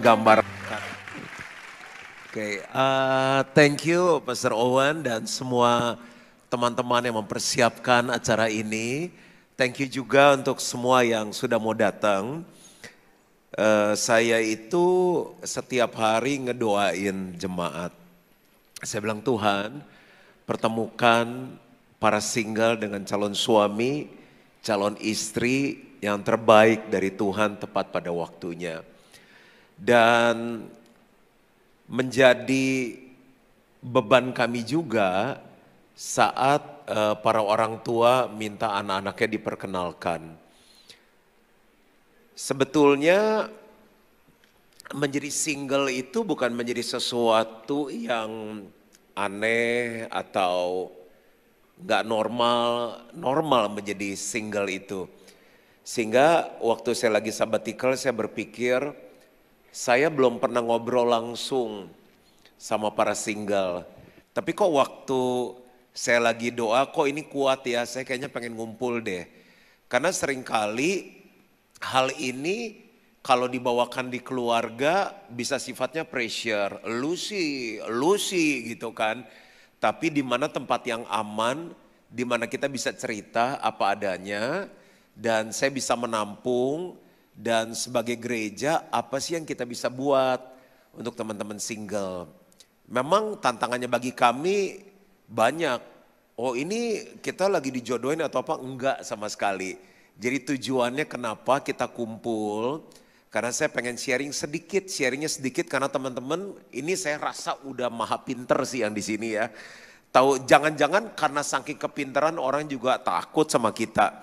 gambar. Oke, thank you Pastor Owen dan semua teman-teman yang mempersiapkan acara ini. Thank you juga untuk semua yang sudah mau datang. Saya itu setiap hari ngedoain jemaat. Saya bilang Tuhan, pertemukan para single dengan calon suami, calon istri yang terbaik dari Tuhan tepat pada waktunya. Dan menjadi beban kami juga saat para orang tua minta anak-anaknya diperkenalkan. Sebetulnya menjadi single itu bukan menjadi sesuatu yang aneh atau nggak normal menjadi single itu. Sehingga waktu saya lagi sabbatical saya berpikir saya belum pernah ngobrol langsung sama para single. Tapi kok waktu saya lagi doa kok ini kuat ya, saya kayaknya pengen ngumpul deh. Karena seringkali hal ini kalau dibawakan di keluarga bisa sifatnya pressure. Lu sih gitu kan. Tapi di mana tempat yang aman, di mana kita bisa cerita apa adanya dan saya bisa menampung. Dan sebagai gereja apa sih yang kita bisa buat untuk teman-teman single. Memang tantangannya bagi kami banyak. Oh ini kita lagi dijodohin atau apa? Enggak sama sekali. Jadi tujuannya kenapa kita kumpul. Karena saya pengen sharingnya sedikit karena teman-teman ini saya rasa udah maha pinter sih yang di sini ya. Tahu jangan-jangan karena saking kepinteran orang juga takut sama kita.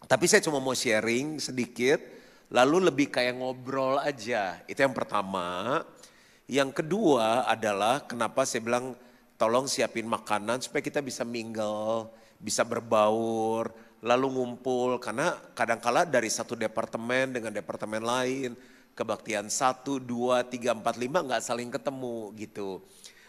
Tapi saya cuma mau sharing sedikit, lalu lebih kayak ngobrol aja. Itu yang pertama. Yang kedua adalah kenapa saya bilang tolong siapin makanan supaya kita bisa mingle, bisa berbaur, lalu ngumpul. Karena kadangkala dari satu departemen dengan departemen lain, kebaktian 1, 2, 3, 4, 5 nggak saling ketemu gitu.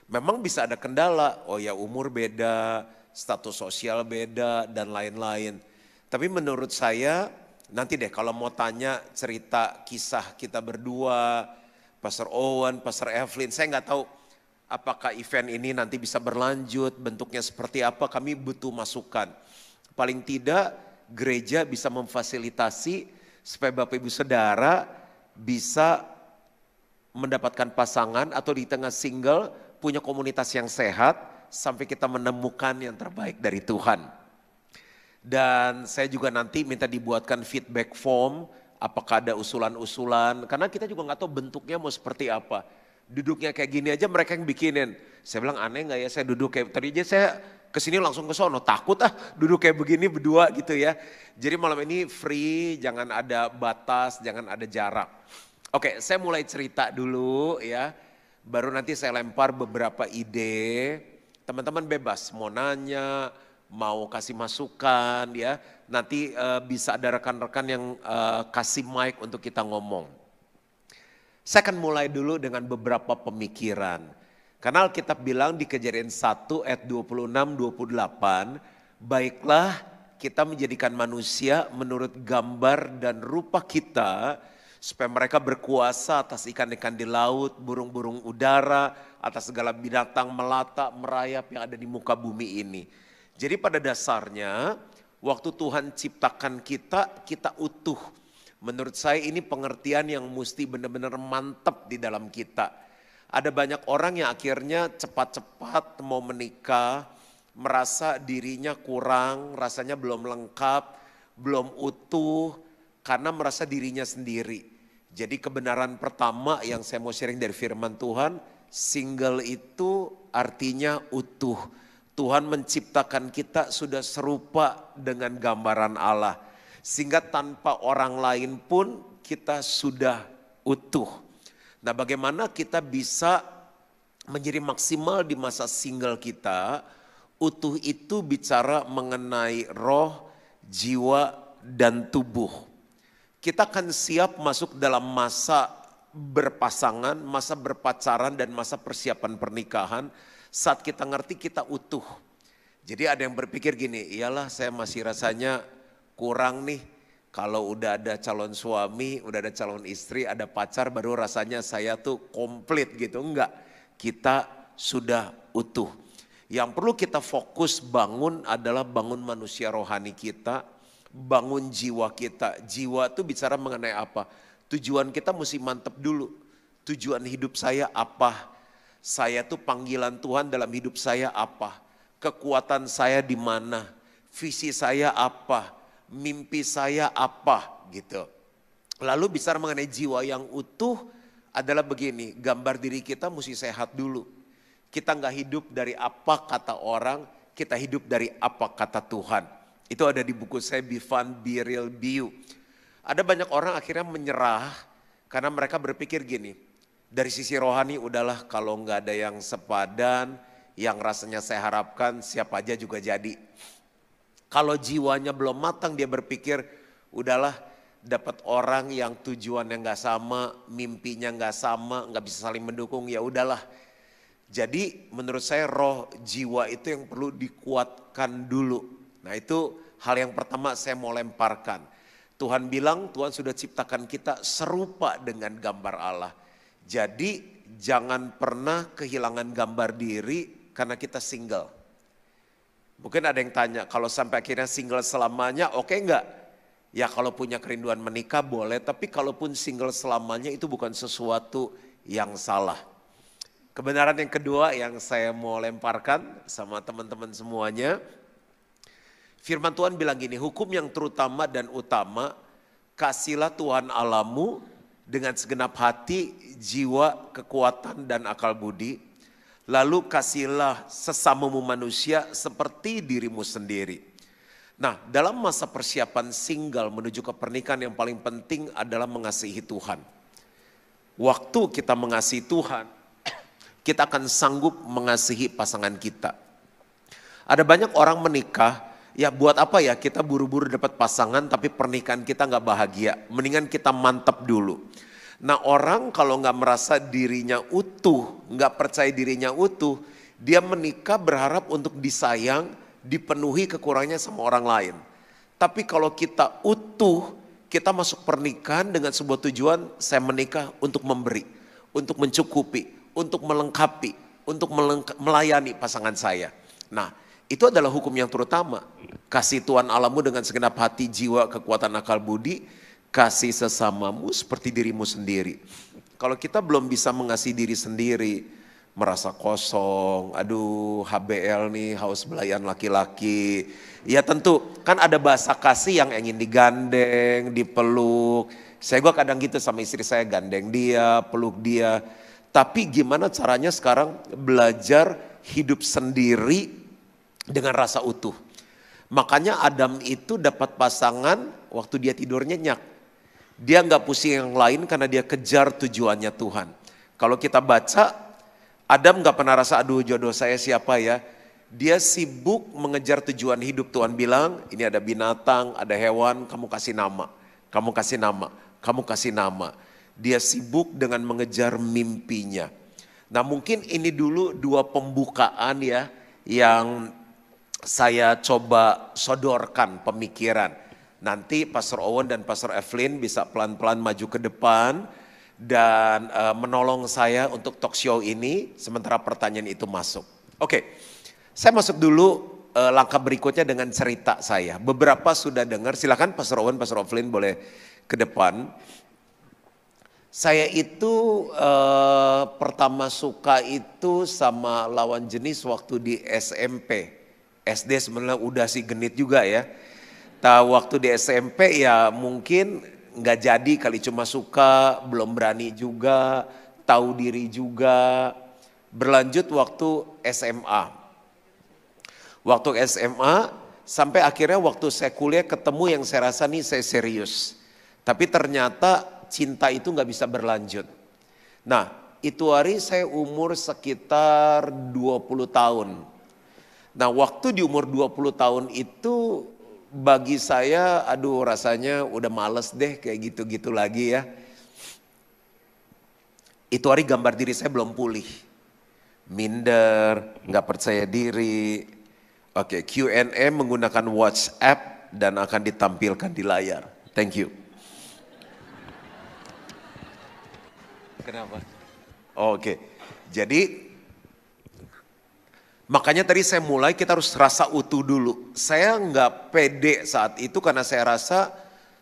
Memang bisa ada kendala, oh ya umur beda, status sosial beda dan lain-lain. Tapi menurut saya nanti deh kalau mau tanya cerita kisah kita berdua, Pastor Owen, Pastor Evelyn, saya nggak tahu apakah event ini nanti bisa berlanjut, bentuknya seperti apa, kami butuh masukan. Paling tidak gereja bisa memfasilitasi supaya Bapak Ibu Saudara bisa mendapatkan pasangan atau di tengah single punya komunitas yang sehat sampai kita menemukan yang terbaik dari Tuhan. Dan saya juga nanti minta dibuatkan feedback form, apakah ada usulan-usulan, karena kita juga nggak tahu bentuknya mau seperti apa. Duduknya kayak gini aja mereka yang bikinin. Saya bilang aneh nggak ya saya duduk kayak, tadi aja saya kesini langsung ke sono, takut duduk kayak begini berdua gitu ya. Jadi malam ini free, jangan ada batas, jangan ada jarak. Oke, saya mulai cerita dulu ya, baru nanti saya lempar beberapa ide, teman-teman bebas mau nanya, mau kasih masukan ya, nanti bisa ada rekan-rekan yang kasih mic untuk kita ngomong. Saya akan mulai dulu dengan beberapa pemikiran. Karena Alkitab bilang di Kejadian 1 ayat 26-28, baiklah kita menjadikan manusia menurut gambar dan rupa kita, supaya mereka berkuasa atas ikan-ikan di laut, burung-burung udara, atas segala binatang melata, merayap yang ada di muka bumi ini. Jadi pada dasarnya waktu Tuhan ciptakan kita, kita utuh. Menurut saya ini pengertian yang mesti benar-benar mantap di dalam kita. Ada banyak orang yang akhirnya cepat-cepat mau menikah, merasa dirinya kurang, rasanya belum lengkap, belum utuh, karena merasa dirinya sendiri. Jadi kebenaran pertama yang saya mau sharing dari firman Tuhan, single itu artinya utuh. Tuhan menciptakan kita sudah serupa dengan gambaran Allah. Sehingga tanpa orang lain pun kita sudah utuh. Nah bagaimana kita bisa menjadi maksimal di masa single kita. Utuh itu bicara mengenai roh, jiwa, dan tubuh. Kita akan siap masuk dalam masa berpasangan, masa berpacaran, dan masa persiapan pernikahan. Saat kita ngerti kita utuh. Jadi ada yang berpikir gini, iyalah saya masih rasanya kurang nih. Kalau udah ada calon suami, udah ada calon istri, ada pacar, baru rasanya saya tuh komplit gitu. Enggak, kita sudah utuh. Yang perlu kita fokus bangun adalah bangun manusia rohani kita, bangun jiwa kita. Jiwa tuh bicara mengenai apa? Tujuan kita mesti mantep dulu. Tujuan hidup saya apa? Saya tuh panggilan Tuhan dalam hidup saya apa? Kekuatan saya di mana? Visi saya apa? Mimpi saya apa gitu. Lalu bicara mengenai jiwa yang utuh adalah begini, gambar diri kita mesti sehat dulu. Kita nggak hidup dari apa kata orang, kita hidup dari apa kata Tuhan. Itu ada di buku saya Be Fun, Be Real, Be You. Ada banyak orang akhirnya menyerah karena mereka berpikir gini, dari sisi rohani udahlah kalau nggak ada yang sepadan, yang rasanya saya harapkan siapa aja juga jadi. Kalau jiwanya belum matang dia berpikir udahlah dapat orang yang tujuannya nggak sama, mimpinya nggak sama, nggak bisa saling mendukung, ya udahlah. Jadi menurut saya roh jiwa itu yang perlu dikuatkan dulu. Nah itu hal yang pertama saya mau lemparkan. Tuhan bilang Tuhan sudah ciptakan kita serupa dengan gambar Allah. Jadi jangan pernah kehilangan gambar diri karena kita single. Mungkin ada yang tanya, kalau sampai akhirnya single selamanya oke enggak? Ya kalau punya kerinduan menikah boleh, tapi kalaupun single selamanya itu bukan sesuatu yang salah. Kebenaran yang kedua yang saya mau lemparkan sama teman-teman semuanya. Firman Tuhan bilang gini, hukum yang terutama dan utama, kasihlah Tuhan Allahmu dengan segenap hati, jiwa, kekuatan dan akal budi. Lalu kasihlah sesamamu manusia seperti dirimu sendiri. Nah, dalam masa persiapan single menuju ke pernikahan yang paling penting adalah mengasihi Tuhan. Waktu kita mengasihi Tuhan, kita akan sanggup mengasihi pasangan kita. Ada banyak orang menikah, ya buat apa ya kita buru-buru dapat pasangan tapi pernikahan kita nggak bahagia. Mendingan kita mantap dulu. Nah orang kalau nggak merasa dirinya utuh, nggak percaya dirinya utuh, dia menikah berharap untuk disayang, dipenuhi kekurangannya sama orang lain. Tapi kalau kita utuh, kita masuk pernikahan dengan sebuah tujuan, saya menikah untuk memberi, untuk mencukupi, untuk melengkapi, untuk melayani pasangan saya. Nah itu adalah hukum yang terutama. Kasih Tuhan Allahmu dengan segenap hati, jiwa, kekuatan, akal budi. Kasih sesamamu seperti dirimu sendiri. Kalau kita belum bisa mengasihi diri sendiri, merasa kosong, aduh HBL nih, haus belayan laki-laki. Ya tentu kan ada bahasa kasih yang ingin digandeng, dipeluk. Saya gua kadang gitu sama istri saya, gandeng dia, peluk dia. Tapi gimana caranya sekarang belajar hidup sendiri dengan rasa utuh. Makanya Adam itu dapat pasangan waktu dia tidur nyenyak. Dia nggak pusing yang lain karena dia kejar tujuannya Tuhan. Kalau kita baca, Adam nggak pernah rasa aduh jodoh saya siapa ya. Dia sibuk mengejar tujuan hidup. Tuhan bilang ini ada binatang, ada hewan, kamu kasih nama. Kamu kasih nama, kamu kasih nama. Dia sibuk dengan mengejar mimpinya. Nah mungkin ini dulu dua pembukaan ya yang saya coba sodorkan pemikiran. Nanti Pastor Owen dan Pastor Evelyn bisa pelan-pelan maju ke depan dan menolong saya untuk talk show ini sementara pertanyaan itu masuk. Oke, saya masuk dulu langkah berikutnya dengan cerita saya. Beberapa sudah dengar, silakan Pastor Owen, Pastor Evelyn boleh ke depan. Saya itu pertama suka itu sama lawan jenis waktu di SMP. SD sebenarnya udah sih genit juga ya. Waktu di SMP ya mungkin nggak jadi kali, cuma suka, belum berani juga, tahu diri juga. Berlanjut waktu SMA. Waktu SMA sampai akhirnya waktu saya kuliah ketemu yang saya rasa nih saya serius. Tapi ternyata cinta itu nggak bisa berlanjut. Nah itu hari saya umur sekitar 20 tahun. Nah waktu di umur 20 tahun itu bagi saya aduh rasanya udah males deh kayak gitu-gitu lagi ya. Itu hari gambar diri saya belum pulih. Minder, gak percaya diri. Oke, Q&A menggunakan WhatsApp dan akan ditampilkan di layar. Thank you. Kenapa? Oke, jadi makanya tadi saya mulai kita harus rasa utuh dulu. Saya nggak pede saat itu karena saya rasa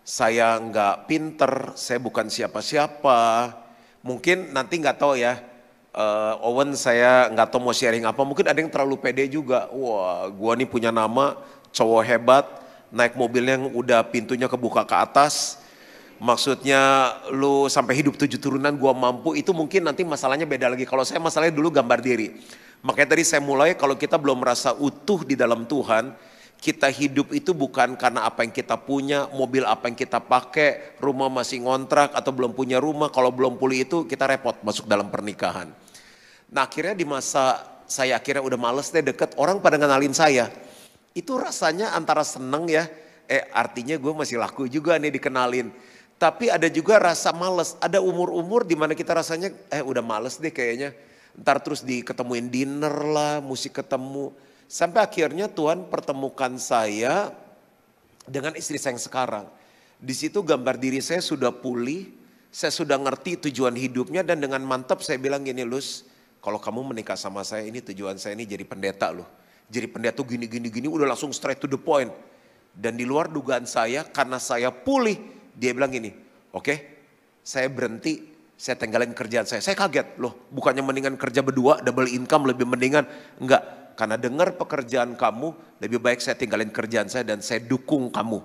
saya nggak pinter, saya bukan siapa-siapa. Mungkin nanti nggak tahu ya, Owen saya nggak tahu mau sharing apa. Mungkin ada yang terlalu pede juga. Wah, gua nih punya nama, cowok hebat, naik mobilnya yang udah pintunya kebuka ke atas. Maksudnya lu sampai hidup 7 turunan gua mampu, itu mungkin nanti masalahnya beda lagi. Kalau saya masalahnya dulu gambar diri. Makanya tadi saya mulai kalau kita belum merasa utuh di dalam Tuhan, kita hidup itu bukan karena apa yang kita punya, mobil apa yang kita pakai, rumah masih ngontrak atau belum punya rumah. Kalau belum pulih itu kita repot masuk dalam pernikahan. Nah akhirnya di masa saya akhirnya udah males deh deket, orang pada ngenalin saya. Itu rasanya antara seneng ya, artinya gue masih laku juga nih dikenalin. Tapi ada juga rasa males, ada umur-umur dimana kita rasanya udah males deh kayaknya. Ntar terus diketemuin dinner lah, mesti ketemu. Sampai akhirnya Tuhan pertemukan saya dengan istri saya yang sekarang. Di situ gambar diri saya sudah pulih, saya sudah ngerti tujuan hidupnya dan dengan mantap saya bilang gini, Lus, kalau kamu menikah sama saya ini tujuan saya ini jadi pendeta loh. Jadi pendeta tuh gini, udah langsung straight to the point. Dan di luar dugaan saya karena saya pulih, dia bilang gini, oke, saya berhenti, saya tinggalin kerjaan saya. Saya kaget loh, bukannya mendingan kerja berdua, double income lebih mendingan, enggak. Karena dengar pekerjaan kamu, lebih baik saya tinggalin kerjaan saya dan saya dukung kamu.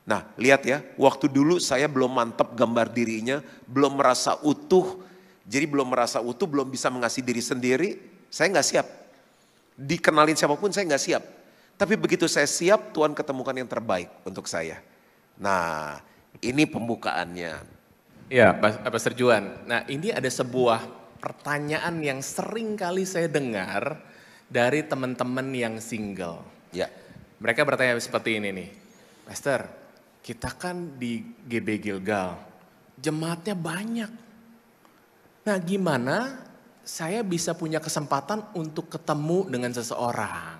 Nah lihat ya, waktu dulu saya belum mantap gambar dirinya, belum merasa utuh. Jadi belum merasa utuh, belum bisa mengasihi diri sendiri, saya nggak siap. Dikenalin siapapun saya nggak siap. Tapi begitu saya siap, Tuhan ketemukan yang terbaik untuk saya. Nah ini pembukaannya. Ya Pastor Juan, nah ini ada sebuah pertanyaan yang sering kali saya dengar dari teman-teman yang single. Ya. Mereka bertanya seperti ini nih, Pastor, kita kan di GB Gilgal, jemaatnya banyak. Nah gimana saya bisa punya kesempatan untuk ketemu dengan seseorang?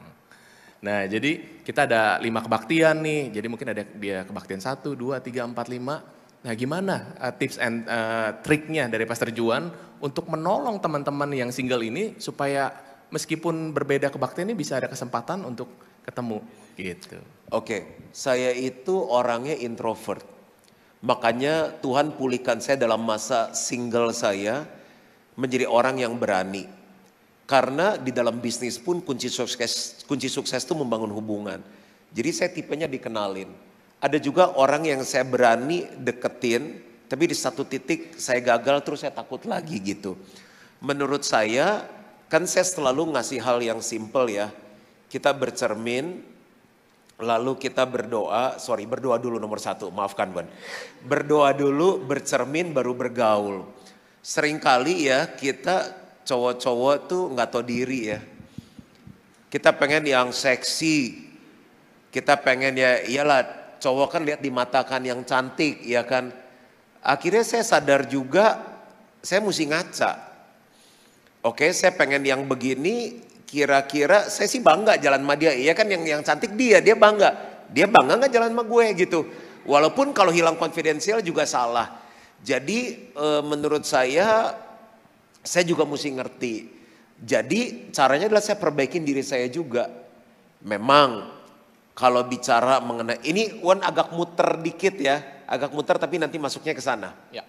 Nah jadi kita ada 5 kebaktian nih, jadi mungkin ada dia kebaktian 1, 2, 3, 4, 5. Nah gimana tips and triknya dari Pastor Juan untuk menolong teman-teman yang single ini supaya meskipun berbeda kebaktian ini bisa ada kesempatan untuk ketemu gitu. Oke, saya itu orangnya introvert. Makanya Tuhan pulihkan saya dalam masa single saya menjadi orang yang berani. Karena di dalam bisnis pun kunci sukses itu membangun hubungan. Jadi saya tipenya dikenalin. Ada juga orang yang saya berani deketin, tapi di satu titik saya gagal terus saya takut lagi gitu. Menurut saya, kan saya selalu ngasih hal yang simple ya. Kita bercermin, lalu kita berdoa, berdoa dulu nomor 1, maafkan Bang. Berdoa dulu, bercermin baru bergaul. Seringkali ya kita cowok-cowok tuh nggak tahu diri ya. Kita pengen yang seksi, kita pengen ya iyalah cowok kan lihat di mata kan yang cantik ya kan. Akhirnya saya sadar juga saya mesti ngaca. Oke, saya pengen yang begini, kira-kira saya sih bangga jalan sama dia. Iya kan yang cantik dia bangga. Dia bangga nggak jalan sama gue gitu. Walaupun kalau hilang konfidensial juga salah. Jadi menurut saya juga mesti ngerti. Jadi caranya adalah saya perbaikin diri saya juga. Memang kalau bicara mengenai, ini Wan agak muter dikit ya. Agak muter tapi nanti masuknya ke sana. Ya.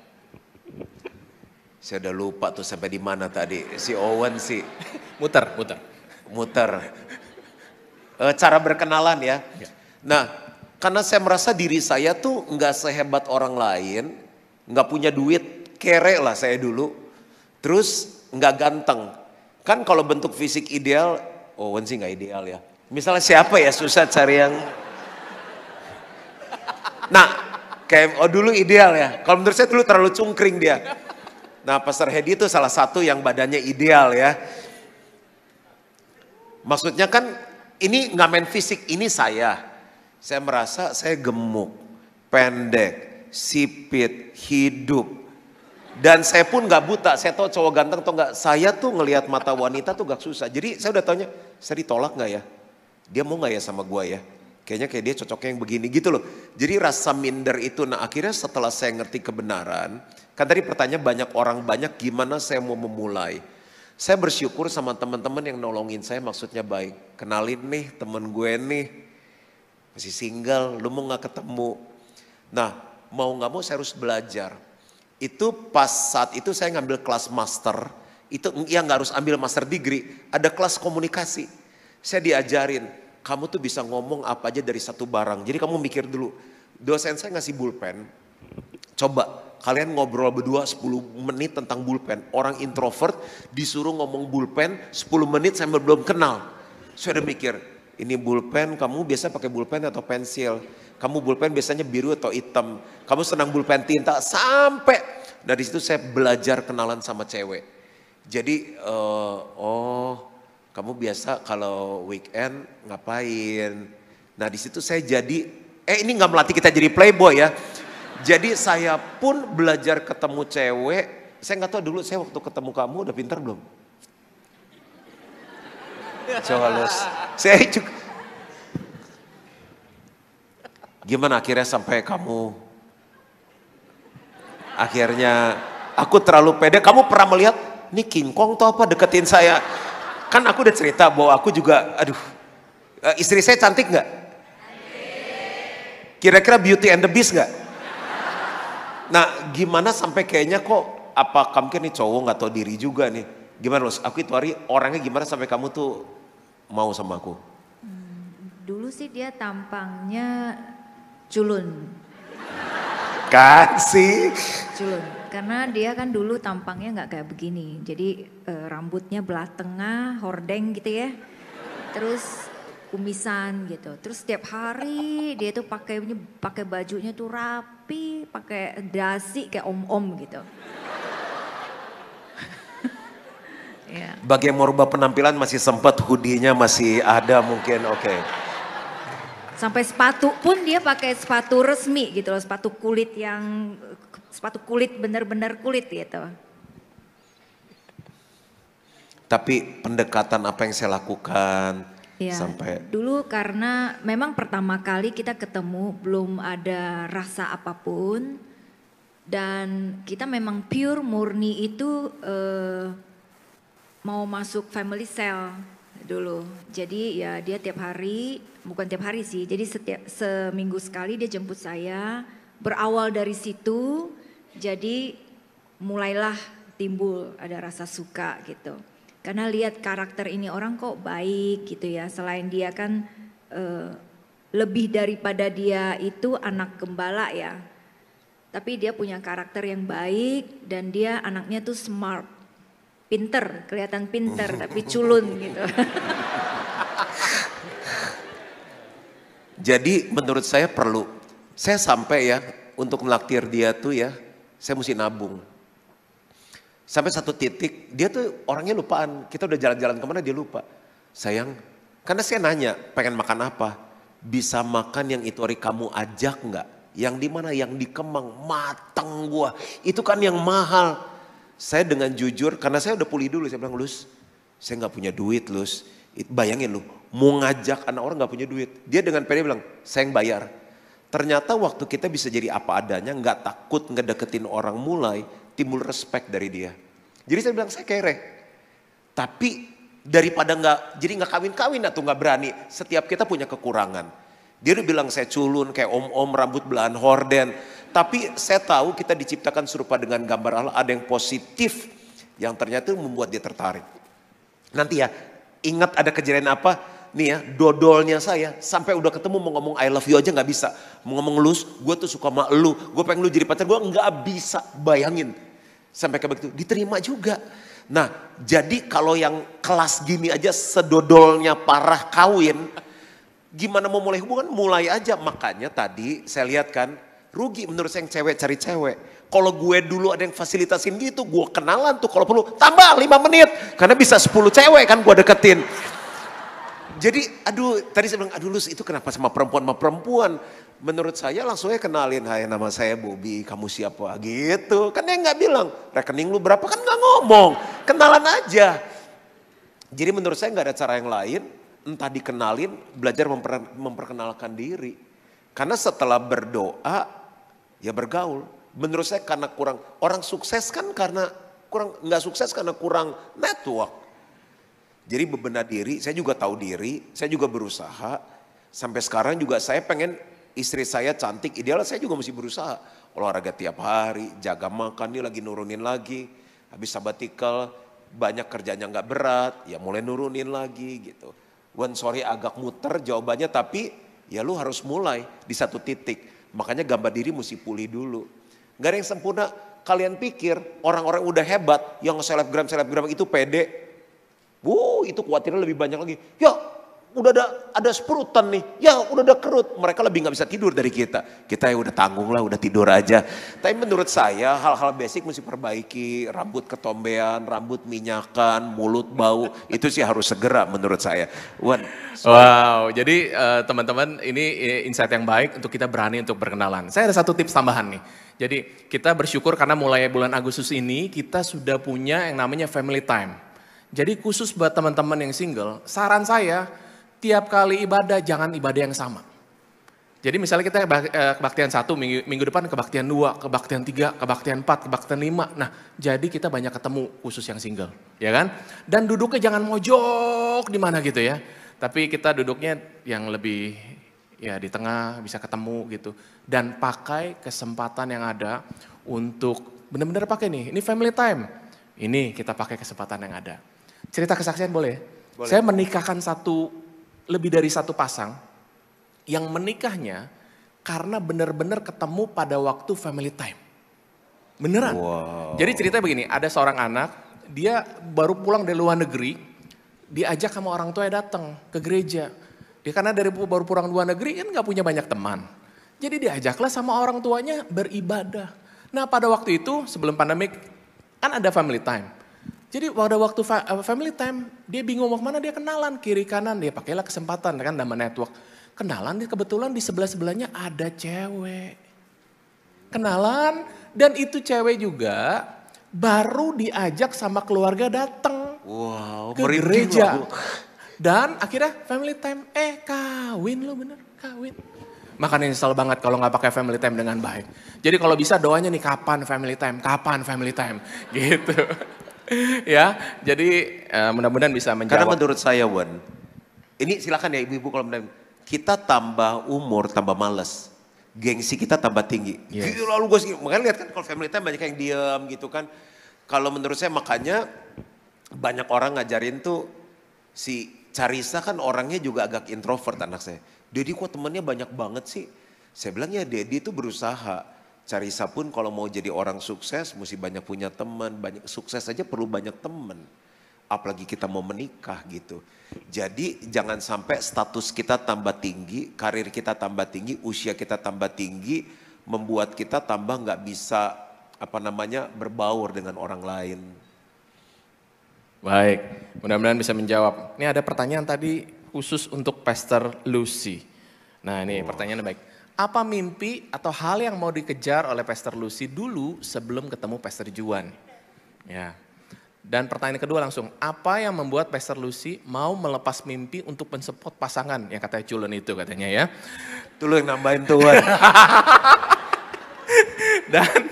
Saya udah lupa tuh sampai di mana tadi. Si Owen sih. Muter. Cara berkenalan ya. Nah, karena saya merasa diri saya tuh nggak sehebat orang lain, nggak punya duit, kere lah saya dulu. Terus nggak ganteng. Kan kalau bentuk fisik ideal, Owen sih nggak ideal ya. Misalnya siapa ya susah cari yang. Nah, kayak dulu ideal ya. Kalau menurut saya dulu terlalu cungkring dia. Nah Pastor Hedi itu salah satu yang badannya ideal ya. Maksudnya kan ini nggak main fisik, ini saya. Saya merasa saya gemuk, pendek, sipit, hidup. Dan saya pun nggak buta, saya tahu cowok ganteng atau nggak. Saya tuh ngelihat mata wanita tuh gak susah. Jadi saya udah tanya, saya ditolak nggak ya? Dia mau nggak ya sama gua ya? Kayaknya kayak dia cocoknya yang begini gitu loh. Jadi rasa minder itu, nah akhirnya setelah saya ngerti kebenaran, kan tadi pertanyaan banyak orang banyak gimana saya mau memulai. Saya bersyukur sama teman-teman yang nolongin saya maksudnya baik. Kenalin nih temen gue nih, masih single, lu mau gak ketemu. Nah mau gak mau saya harus belajar. Itu pas saat itu saya ngambil kelas master, itu ya gak harus ambil master degree, ada kelas komunikasi. Saya diajarin, kamu tuh bisa ngomong apa aja dari satu barang. Jadi kamu mikir dulu, dosen saya ngasih pulpen, coba kalian ngobrol berdua 10 menit tentang pulpen. Orang introvert disuruh ngomong pulpen 10 menit sampai belum kenal. Saya udah mikir, ini pulpen, kamu biasa pakai pulpen atau pensil? Kamu pulpen biasanya biru atau hitam? Kamu senang pulpen tinta? Sampai, nah di situ saya belajar kenalan sama cewek. Jadi, kamu biasa kalau weekend ngapain? Nah di situ saya jadi, ini nggak melatih kita jadi playboy ya. Jadi saya pun belajar ketemu cewek. Saya nggak tahu dulu saya waktu ketemu kamu udah pintar belum? Coba Lus. Saya juga. Gimana akhirnya sampai kamu? Akhirnya aku terlalu pede. Kamu pernah melihat? Ini King Kong tuh apa deketin saya? Kan aku udah cerita bahwa aku juga, istri saya cantik nggak? Kira-kira Beauty and the Beast nggak? Nah gimana sampai kayaknya kok, apa kamu kan nih cowok nggak tahu diri juga nih. Gimana Lus, aku itu hari orangnya gimana sampai kamu tuh mau sama aku? Dulu sih dia tampangnya culun. Kan sih? Culun, karena dia kan dulu tampangnya nggak kayak begini. Jadi rambutnya belah tengah, hordeng gitu ya. Terus kumisan gitu. Terus setiap hari dia tuh pakai bajunya tuh rapi, pakai dasi kayak om-om gitu. Ya. Bagi yang mau rubah penampilan masih sempat, hoodie-nya masih ada mungkin, oke. Sampai sepatu pun dia pakai sepatu resmi gitu loh, sepatu kulit bener-bener kulit gitu. Tapi pendekatan apa yang saya lakukan Ya, sampai dulu karena memang pertama kali kita ketemu belum ada rasa apapun dan kita memang pure murni itu mau masuk family cell dulu. Jadi ya dia tiap hari, bukan tiap hari sih, jadi seminggu sekali dia jemput saya. Berawal dari situ jadi mulailah timbul ada rasa suka gitu. Karena lihat karakter ini orang kok baik gitu ya. Selain dia kan lebih daripada dia itu anak gembala ya. Tapi dia punya karakter yang baik dan dia anaknya tuh smart. Pinter, kelihatan pinter tapi culun gitu. Jadi menurut saya perlu, saya sampai ya untuk melaktir dia tuh ya, saya mesti nabung. Sampai satu titik, dia tuh orangnya lupaan. Kita udah jalan-jalan kemana dia lupa. Sayang, karena saya nanya, pengen makan apa? Bisa makan yang itu hari kamu ajak nggak? Yang di mana? Yang di Kemang, mateng gua. Itu kan yang mahal. Saya dengan jujur, karena saya udah pulih dulu. Saya bilang, Lus, saya nggak punya duit Lus. Bayangin lu, mau ngajak anak orang nggak punya duit. Dia dengan pede bilang, saya yang bayar. Ternyata waktu kita bisa jadi apa adanya, nggak takut ngedeketin orang mulai, timbul respect dari dia. Jadi saya bilang saya kere. Tapi daripada jadi nggak kawin-kawin atau nggak berani. Setiap kita punya kekurangan. Dia udah bilang saya culun kayak om-om rambut belahan horden. Tapi saya tahu kita diciptakan serupa dengan gambar Allah. Ada yang positif yang ternyata membuat dia tertarik. Nanti ya ingat ada kejadian apa. Nih ya dodolnya saya sampai udah ketemu mau ngomong I love you aja nggak bisa. Mau ngomong Lus, gue tuh suka sama lu. Gue pengen lu jadi pacar gue, nggak bisa, bayangin. Sampai kayak begitu, diterima juga. Nah jadi kalau yang kelas gini aja sedodolnya parah kawin. Gimana mau mulai hubungan? Mulai aja. Makanya tadi saya lihat kan, rugi menurut saya yang cewek cari cewek. Kalau gue dulu ada yang fasilitasin gitu, gue kenalan tuh kalau perlu tambah 5 menit. Karena bisa 10 cewek kan gue deketin. Jadi tadi saya bilang aduh Lus itu kenapa sama perempuan. Menurut saya langsung aja kenalin, hai nama saya Bobby, kamu siapa gitu. Kan dia gak bilang rekening lu berapa, kan gak ngomong. Kenalan aja. Jadi menurut saya gak ada cara yang lain. entah dikenalin, belajar memperkenalkan diri. Karena setelah berdoa, ya bergaul. Menurut saya karena kurang, orang sukses kan karena kurang, nggak sukses karena kurang network. Jadi bebenah diri, saya juga tahu diri, saya juga berusaha. Sampai sekarang juga saya pengen istri saya cantik, ideal saya juga mesti berusaha. Olahraga tiap hari, jaga makan, dia lagi nurunin lagi. Habis sabbatical, banyak kerjanya nggak berat, ya mulai nurunin lagi gitu. Sorry agak muter jawabannya, tapi ya lu harus mulai di satu titik. Makanya gambar diri mesti pulih dulu. Gak ada yang sempurna. Kalian pikir orang-orang udah hebat, yang selebgram itu pede. Itu khawatirnya lebih banyak lagi. Ya udah ada sepurutan nih, ya udah ada kerut. Mereka lebih gak bisa tidur dari kita. Kita ya udah tanggung lah, udah tidur aja. Tapi menurut saya hal-hal basic mesti perbaiki. Rambut ketombean, rambut minyakan, mulut bau. Itu sih harus segera menurut saya. Wow, jadi teman-teman ini insight yang baik untuk kita berani untuk berkenalan. Saya ada satu tips tambahan nih. Jadi kita bersyukur karena mulai bulan Agustus ini kita sudah punya yang namanya family time. Jadi khusus buat teman-teman yang single, saran saya tiap kali ibadah jangan ibadah yang sama. Jadi misalnya kita kebaktian 1, minggu depan kebaktian 2, kebaktian 3, kebaktian 4, kebaktian 5. Nah jadi kita banyak ketemu khusus yang single, ya kan? Dan duduknya jangan mojok di mana gitu ya. Tapi kita duduknya yang lebih ya di tengah, bisa ketemu gitu. Dan pakai kesempatan yang ada untuk benar-benar pakai nih, ini family time. Ini kita pakai kesempatan yang ada. Cerita kesaksian boleh? Boleh. Saya menikahkan lebih dari satu pasang yang menikahnya karena benar-benar ketemu pada waktu family time. Beneran. Wow. Jadi ceritanya begini, ada seorang anak, dia baru pulang dari luar negeri, diajak sama orang tua datang ke gereja. Dia karena baru pulang luar negeri kan gak punya banyak teman. Jadi diajaklah sama orang tuanya beribadah. Nah pada waktu itu sebelum pandemik kan ada family time. Jadi pada waktu family time dia bingung mau kemana, dia kenalan kiri kanan, dia pakailah kesempatan kan nama network. Kenalan, dia kebetulan di sebelah-sebelahnya ada cewek. Kenalan dan itu cewek juga baru diajak sama keluarga datang ke gereja. Dan akhirnya family time, kawin lo bener, kawin. Makanya nyesel banget kalau gak pakai family time dengan baik. Jadi kalau bisa doanya nih kapan family time gitu. Ya, jadi mudah-mudahan bisa menjawab. Karena menurut saya ini silakan ya ibu-ibu kalau kita tambah umur tambah males. Gengsi kita tambah tinggi. Yes. Lalu makanya lihat kan kalau family time banyak yang diam gitu kan. Kalau menurut saya makanya banyak orang ngajarin tuh si Carissa kan orangnya juga agak introvert anak saya. Dedi kok temennya banyak banget sih. Saya bilang ya Dedi itu berusaha. Carissa pun kalau mau jadi orang sukses mesti banyak punya teman. Banyak sukses aja perlu banyak teman. Apalagi kita mau menikah gitu. Jadi jangan sampai status kita tambah tinggi, karir kita tambah tinggi, usia kita tambah tinggi. Membuat kita tambah gak bisa berbaur dengan orang lain. Baik, mudah-mudahan bisa menjawab. Ini ada pertanyaan tadi khusus untuk Pastor Lucy. Nah ini pertanyaannya baik. Apa mimpi atau hal yang mau dikejar oleh Pastor Lucy dulu sebelum ketemu Pastor Juan? Ya. Dan pertanyaan kedua langsung, apa yang membuat Pastor Lucy mau melepas mimpi untuk mensupport pasangan yang katanya culun itu katanya ya? Itu lu yang nambahin Tuhan. Dan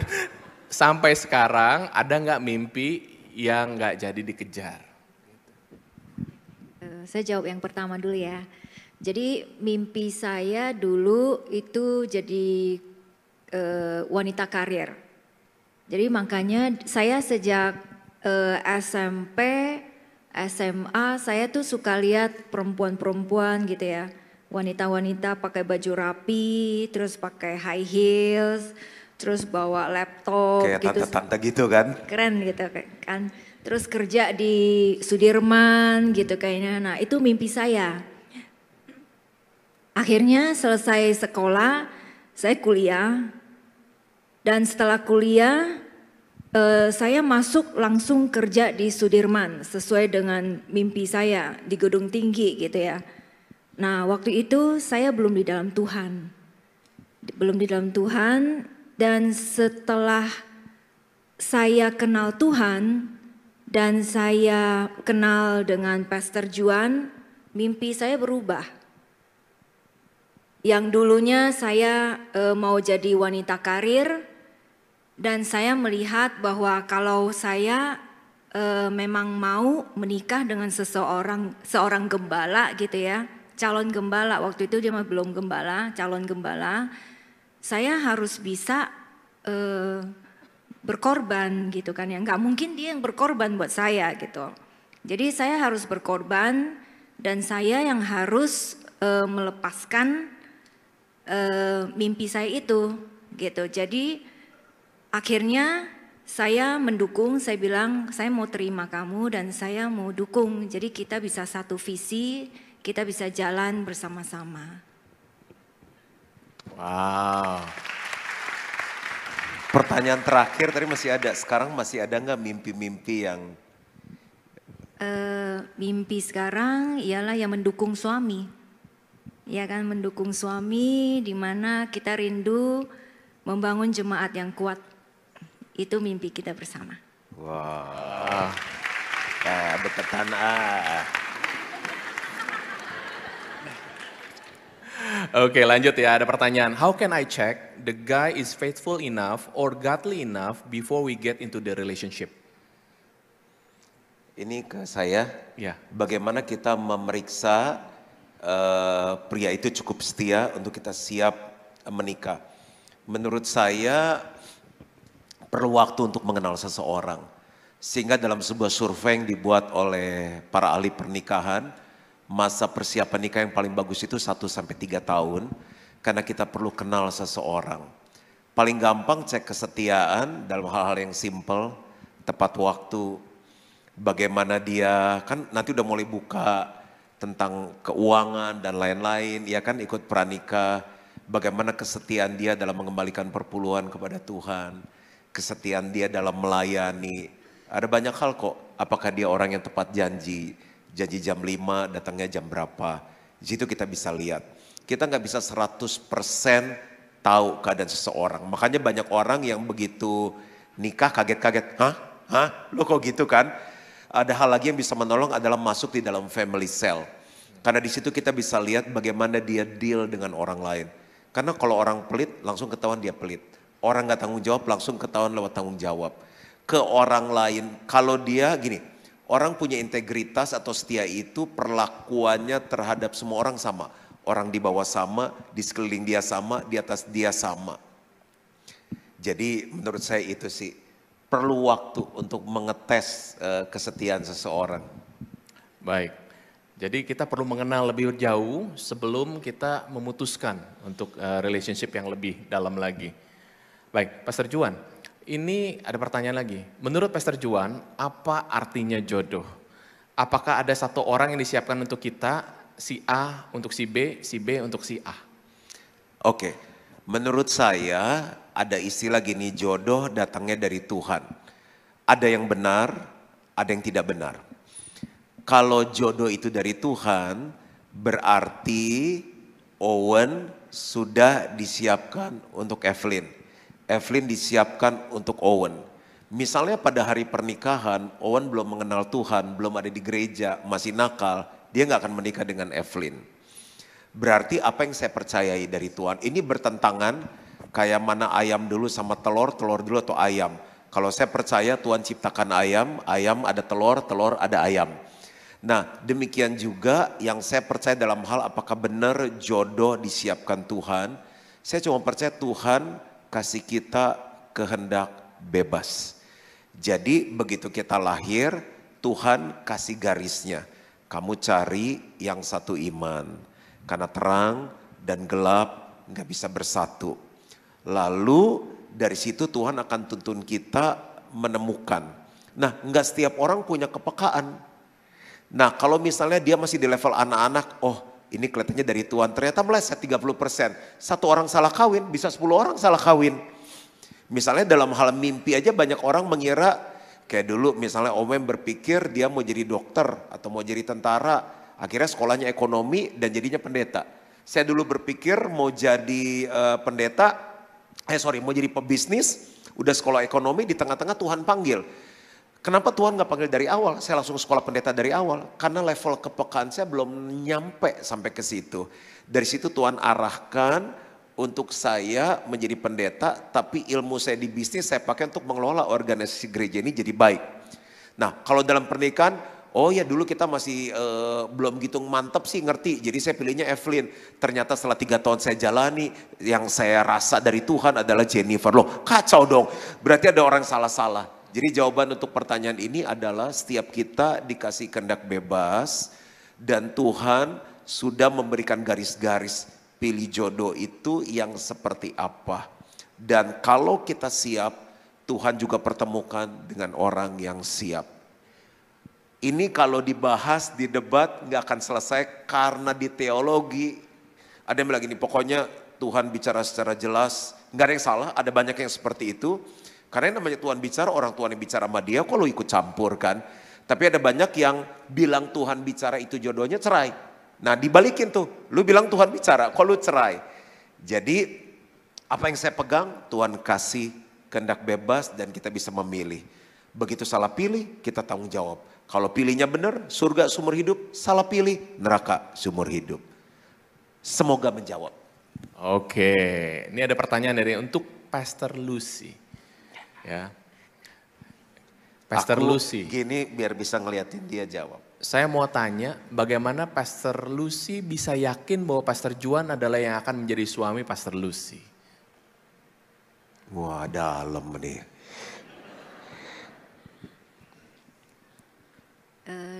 sampai sekarang ada nggak mimpi yang nggak jadi dikejar? Saya jawab yang pertama dulu ya. Jadi mimpi saya dulu itu jadi wanita karir. Jadi makanya saya sejak SMP, SMA saya tuh suka lihat perempuan-perempuan gitu ya. Wanita-wanita pakai baju rapi, terus pakai high heels, terus bawa laptop kayak gitu. Tante-tante gitu kan. Keren gitu kan. Terus kerja di Sudirman gitu kayaknya. Nah itu mimpi saya. Akhirnya selesai sekolah, saya kuliah. Dan setelah kuliah, saya masuk langsung kerja di Sudirman. Sesuai dengan mimpi saya di gedung tinggi gitu ya. Nah waktu itu saya belum di dalam Tuhan. Belum di dalam Tuhan. Dan setelah saya kenal Tuhan dan saya kenal dengan Pastor Juan, mimpi saya berubah. Yang dulunya saya mau jadi wanita karir dan saya melihat bahwa kalau saya memang mau menikah dengan seorang gembala gitu ya, calon gembala, waktu itu dia belum gembala, calon gembala, saya harus bisa berkorban gitu kan ya, nggak mungkin dia yang berkorban buat saya gitu. Jadi saya harus berkorban dan saya yang harus melepaskan mimpi saya itu gitu. Jadi akhirnya saya mendukung, saya bilang saya mau terima kamu dan saya mau dukung. Jadi kita bisa satu visi, kita bisa jalan bersama-sama. Wow. Pertanyaan terakhir tadi masih ada, sekarang masih ada nggak mimpi-mimpi yang? Mimpi sekarang ialah yang mendukung suami. Ya kan, mendukung suami di mana kita rindu membangun jemaat yang kuat. Itu mimpi kita bersama. Wah, deketan Oke, lanjut ya, ada pertanyaan. How can I check the guy is faithful enough or godly enough before we get into the relationship? Ini ke saya. Ya. Bagaimana kita memeriksa pria itu cukup setia untuk kita siap menikah? Menurut saya perlu waktu untuk mengenal seseorang. Sehingga dalam sebuah survei yang dibuat oleh para ahli pernikahan, masa persiapan nikah yang paling bagus itu 1-3 tahun. Karena kita perlu kenal seseorang. Paling gampang cek kesetiaan dalam hal-hal yang simple, tepat waktu. Bagaimana dia, kan nanti udah mulai buka tentang keuangan dan lain-lain, ya kan ikut pranikah. Bagaimana kesetiaan dia dalam mengembalikan perpuluhan kepada Tuhan. Kesetiaan dia dalam melayani. Ada banyak hal kok, apakah dia orang yang tepat janji jam 5 datangnya jam berapa. Di situ kita bisa lihat. Kita nggak bisa 100% tahu keadaan seseorang. Makanya banyak orang yang begitu nikah kaget-kaget. Hah? Lo kok gitu kan? Ada hal lagi yang bisa menolong adalah masuk di dalam family cell. Karena di situ kita bisa lihat bagaimana dia deal dengan orang lain. Karena kalau orang pelit langsung ketahuan dia pelit. Orang nggak tanggung jawab langsung ketahuan lewat tanggung jawab. Ke orang lain, kalau dia gini, orang punya integritas atau setia itu perlakuannya terhadap semua orang sama. Orang di bawah sama, di sekeliling dia sama, di atas dia sama. Jadi menurut saya itu sih. Perlu waktu untuk mengetes kesetiaan seseorang. Baik, jadi kita perlu mengenal lebih jauh sebelum kita memutuskan untuk relationship yang lebih dalam lagi. Baik, Pastor Juan, ini ada pertanyaan lagi. Menurut Pastor Juan, apa artinya jodoh? Apakah ada satu orang yang disiapkan untuk kita, si A untuk si B untuk si A? Oke, menurut saya ada istilah gini, jodoh datangnya dari Tuhan. Ada yang benar, ada yang tidak benar. Kalau jodoh itu dari Tuhan, berarti Owen sudah disiapkan untuk Evelyn. Evelyn disiapkan untuk Owen. Misalnya pada hari pernikahan, Owen belum mengenal Tuhan, belum ada di gereja, masih nakal, dia nggak akan menikah dengan Evelyn. Berarti apa yang saya percayai dari Tuhan, ini bertentangan. Kayak mana ayam dulu sama telur, telur dulu atau ayam. Kalau saya percaya Tuhan ciptakan ayam, ayam ada telur, telur ada ayam. Nah demikian juga yang saya percaya dalam hal apakah benar jodoh disiapkan Tuhan. Saya cuma percaya Tuhan kasih kita kehendak bebas. Jadi begitu kita lahir, Tuhan kasih garisnya. Kamu cari yang satu iman. Karena terang dan gelap gak bisa bersatu. Lalu dari situ Tuhan akan tuntun kita menemukan. Nah enggak setiap orang punya kepekaan. Nah kalau misalnya dia masih di level anak-anak, oh ini kelihatannya dari Tuhan, ternyata meleset 30%. Satu orang salah kawin, bisa 10 orang salah kawin. Misalnya dalam hal mimpi aja banyak orang mengira, kayak dulu misalnya Omem berpikir dia mau jadi dokter atau mau jadi tentara, akhirnya sekolahnya ekonomi dan jadinya pendeta. Saya dulu berpikir mau jadi mau jadi pebisnis, udah sekolah ekonomi, di tengah-tengah Tuhan panggil. Kenapa Tuhan nggak panggil dari awal? Saya langsung sekolah pendeta dari awal. Karena level kepekaan saya belum nyampe sampai ke situ. Dari situ Tuhan arahkan untuk saya menjadi pendeta, tapi ilmu saya di bisnis saya pakai untuk mengelola organisasi gereja ini jadi baik. Nah, kalau dalam pernikahan, oh ya dulu kita masih belum gitu mantep sih ngerti. Jadi saya pilihnya Evelyn. Ternyata setelah 3 tahun saya jalani, yang saya rasa dari Tuhan adalah Jennifer. Loh kacau dong, berarti ada orang salah-salah. Jadi jawaban untuk pertanyaan ini adalah setiap kita dikasih kehendak bebas. Dan Tuhan sudah memberikan garis-garis pilih jodoh itu yang seperti apa. Dan kalau kita siap, Tuhan juga pertemukan dengan orang yang siap. Ini kalau dibahas di debat nggak akan selesai karena di teologi ada yang bilang gini, pokoknya Tuhan bicara secara jelas, nggak ada yang salah, ada banyak yang seperti itu. Karena yang namanya Tuhan bicara, orang Tuhan yang bicara sama dia, kok lu ikut campur kan? Tapi ada banyak yang bilang Tuhan bicara itu jodohnya cerai. Nah dibalikin tuh, lu bilang Tuhan bicara, kok lu cerai? Jadi apa yang saya pegang, Tuhan kasih kehendak bebas dan kita bisa memilih. Begitu salah pilih, kita tanggung jawab. Kalau pilihnya benar, surga seumur hidup, salah pilih, neraka seumur hidup. Semoga menjawab. Oke, ini ada pertanyaan dari untuk Pastor Lucy. Ya, Pastor Lucy. Gini biar bisa ngeliatin dia jawab. Saya mau tanya, bagaimana Pastor Lucy bisa yakin bahwa Pastor Juan adalah yang akan menjadi suami Pastor Lucy? Wah dalam nih.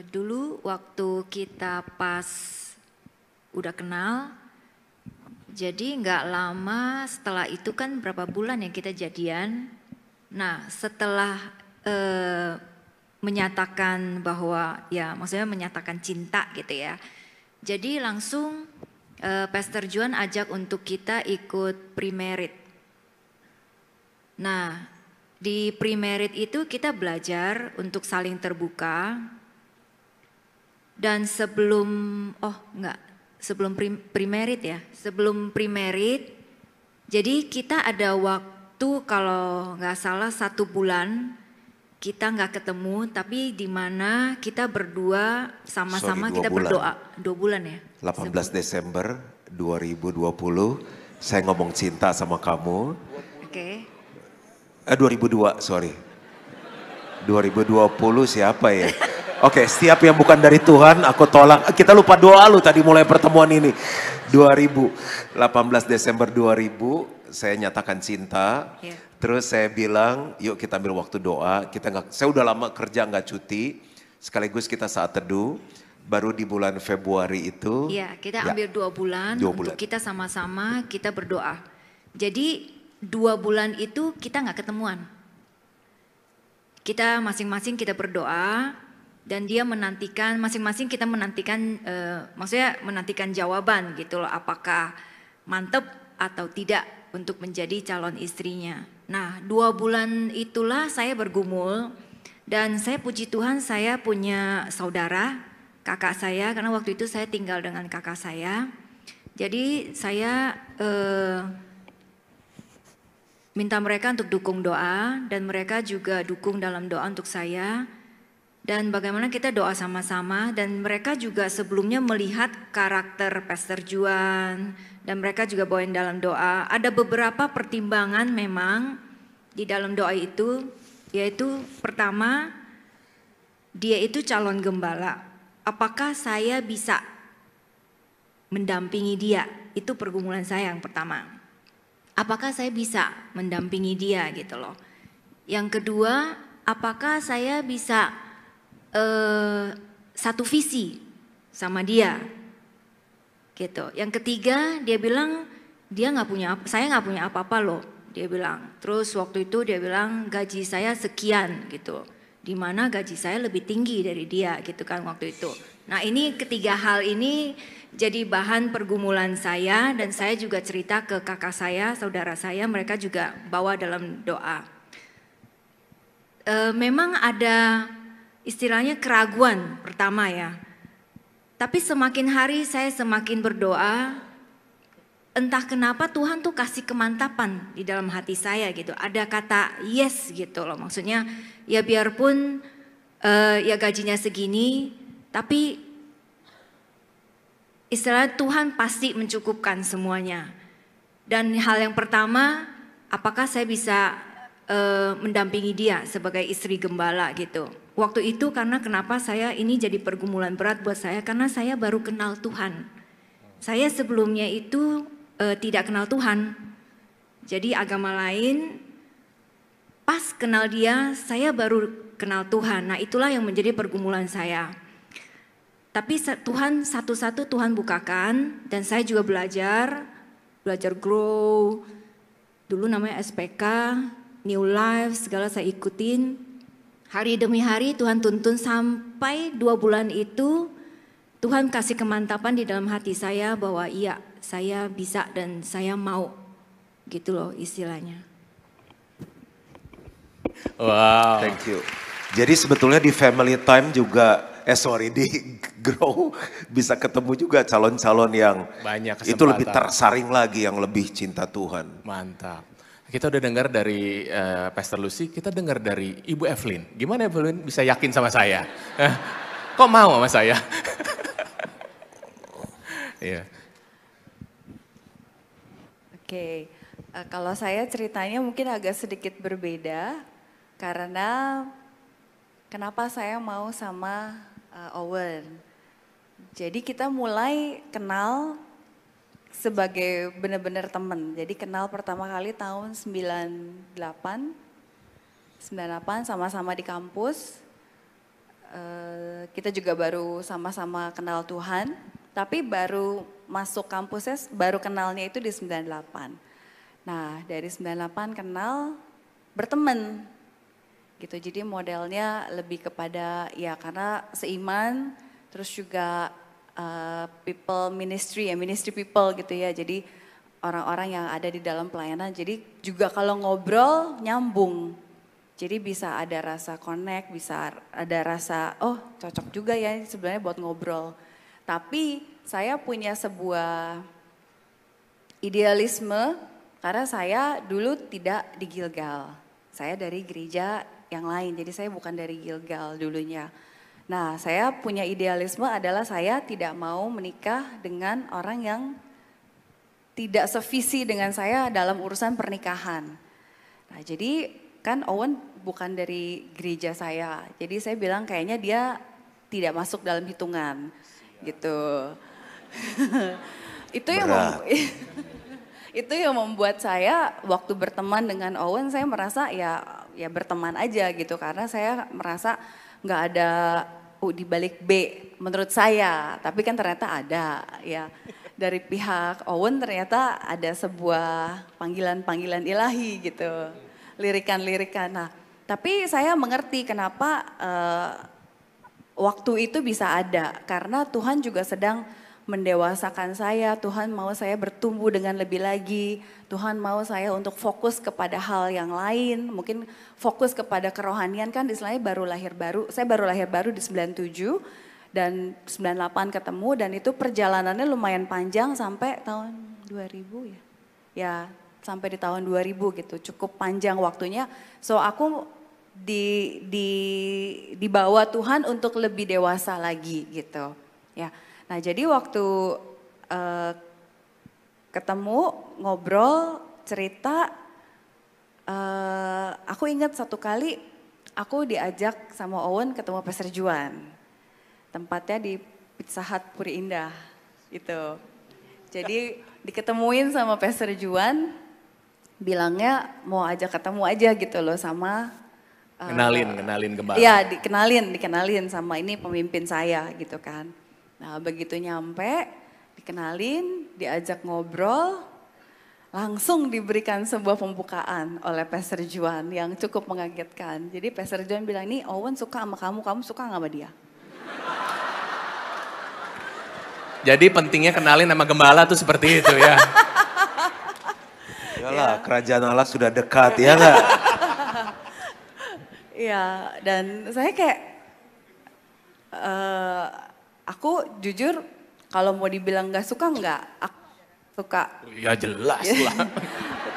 Dulu waktu kita pas udah kenal, jadi nggak lama setelah itu kan berapa bulan ya kita jadian. Nah setelah menyatakan bahwa ya maksudnya menyatakan cinta gitu ya. Jadi langsung Pastor Juan ajak untuk kita ikut pre-married. Nah di pre-married itu kita belajar untuk saling terbuka. Dan sebelum pre-married ya, sebelum pre-married, jadi kita ada waktu kalau nggak salah 1 bulan kita nggak ketemu, tapi di mana kita berdua sama-sama kita berdoa 2 bulan ya. 18 Desember 2020, saya ngomong cinta sama kamu. Oke. 2002, sorry. 2020 siapa ya? Oke, setiap yang bukan dari Tuhan aku tolak. Kita lupa doa lu tadi mulai pertemuan ini. 18 Desember 2000 saya nyatakan cinta. Yeah. Terus saya bilang, yuk kita ambil waktu doa. Saya udah lama kerja nggak cuti. Sekaligus kita saat teduh. Baru di bulan Februari itu. Iya, kita ambil 2 bulan untuk kita sama-sama kita berdoa. Jadi 2 bulan itu kita nggak ketemuan. Kita masing-masing kita berdoa. Dan dia menantikan, masing-masing kita menantikan, maksudnya menantikan jawaban gitu loh, apakah mantep atau tidak untuk menjadi calon istrinya. Nah 2 bulan itulah saya bergumul dan saya puji Tuhan saya punya saudara, kakak saya, karena waktu itu saya tinggal dengan kakak saya. Jadi saya minta mereka untuk dukung doa dan mereka juga dukung dalam doa untuk saya. Dan bagaimana kita doa sama-sama dan mereka juga sebelumnya melihat karakter Pastor Juan dan mereka juga bawain dalam doa. Ada beberapa pertimbangan memang di dalam doa itu, yaitu pertama dia itu calon gembala. Apakah saya bisa mendampingi dia? Itu pergumulan saya yang pertama. Apakah saya bisa mendampingi dia gitu loh. Yang kedua, apakah saya bisa satu visi sama dia gitu. Yang ketiga dia bilang saya nggak punya apa-apa loh, dia bilang. Terus waktu itu dia bilang gaji saya sekian gitu, dimana gaji saya lebih tinggi dari dia gitu kan waktu itu. Nah ini ketiga hal ini jadi bahan pergumulan saya dan saya juga cerita ke kakak saya, saudara saya, mereka juga bawa dalam doa. Memang ada istilahnya keraguan pertama ya. Tapi semakin hari saya semakin berdoa entah kenapa Tuhan tuh kasih kemantapan di dalam hati saya gitu. Ada kata yes gitu loh, maksudnya ya biarpun ya gajinya segini, tapi istilah Tuhan pasti mencukupkan semuanya. Dan hal yang pertama, apakah saya bisa mendampingi dia sebagai istri gembala gitu. Waktu itu karena kenapa saya ini jadi pergumulan berat buat saya, karena saya baru kenal Tuhan. Saya sebelumnya itu tidak kenal Tuhan. Jadi agama lain, pas kenal dia, saya baru kenal Tuhan. Nah itulah yang menjadi pergumulan saya. Tapi Tuhan satu-satu Tuhan bukakan, dan saya juga belajar grow. Dulu namanya SPK, New Life, segala saya ikutin. Hari demi hari Tuhan tuntun sampai 2 bulan itu Tuhan kasih kemantapan di dalam hati saya bahwa iya saya bisa dan saya mau, gitu loh istilahnya. Wow. Thank you. Jadi sebetulnya di family time juga, di grow bisa ketemu juga calon-calon yang Banyak itu lebih kesempatan. tersaring lagi, yang lebih cinta Tuhan. Mantap. Kita udah dengar dari Pastor Lucy, kita dengar dari Ibu Evelyn. Gimana Evelyn bisa yakin sama saya? Kok mau sama saya? Iya. Oke, kalau saya ceritanya mungkin agak sedikit berbeda karena kenapa saya mau sama Owen. Jadi kita mulai kenal sebagai benar-benar teman. Jadi kenal pertama kali tahun 98 sama-sama di kampus. Kita juga baru sama-sama kenal Tuhan, tapi baru masuk kampusnya, baru kenalnya itu di 98. Nah dari 98 kenal, berteman gitu. Jadi modelnya lebih kepada ya karena seiman, terus juga people ministry ya, ministry people gitu ya. Jadi orang-orang yang ada di dalam pelayanan, jadi juga kalau ngobrol nyambung. Jadi bisa ada rasa connect, bisa ada rasa oh cocok juga ya sebenarnya buat ngobrol. Tapi saya punya sebuah idealisme karena saya dulu tidak di Gilgal. Saya dari gereja yang lain, jadi saya bukan dari Gilgal dulunya. Nah saya punya idealisme adalah saya tidak mau menikah dengan orang yang tidak sevisi dengan saya dalam urusan pernikahan. Nah jadi kan Owen bukan dari gereja saya, jadi saya bilang kayaknya dia tidak masuk dalam hitungan gitu. Itu yang membuat saya waktu berteman dengan Owen saya merasa ya berteman aja gitu, karena saya merasa nggak ada di balik B menurut saya, tapi kan ternyata ada ya. Dari pihak Owen ternyata ada sebuah panggilan-panggilan ilahi gitu, lirikan-lirikan. Nah, tapi saya mengerti kenapa waktu itu bisa ada, karena Tuhan juga sedang mendewasakan saya, Tuhan mau saya bertumbuh dengan lebih lagi, Tuhan mau saya untuk fokus kepada hal yang lain, mungkin fokus kepada kerohanian kan istilahnya saya baru lahir baru di 97 dan 98 ketemu, dan itu perjalanannya lumayan panjang sampai tahun 2000 ya. Ya, sampai di tahun 2000 gitu, cukup panjang waktunya. So aku dibawa Tuhan untuk lebih dewasa lagi gitu. Ya. Nah jadi waktu ketemu, ngobrol, cerita, aku ingat satu kali aku diajak sama Owen ketemu Pastor Juan. Tempatnya di Pizza Hut Puri Indah gitu. Jadi diketemuin sama Pastor Juan, bilangnya mau ajak ketemu aja gitu loh sama Kenalin gembala. Iya, dikenalin sama ini pemimpin saya gitu kan. Nah begitu nyampe, dikenalin, diajak ngobrol, langsung diberikan sebuah pembukaan oleh Pastor Juan yang cukup mengagetkan. Jadi Pastor Juan bilang, nih Owen suka sama kamu suka gak sama dia? Jadi pentingnya kenalin sama gembala tuh seperti itu ya. Iyalah, kerajaan Allah sudah dekat, ya enggak? Iya, dan saya kayak, aku jujur kalau mau dibilang gak suka enggak, suka. Ya jelas lah.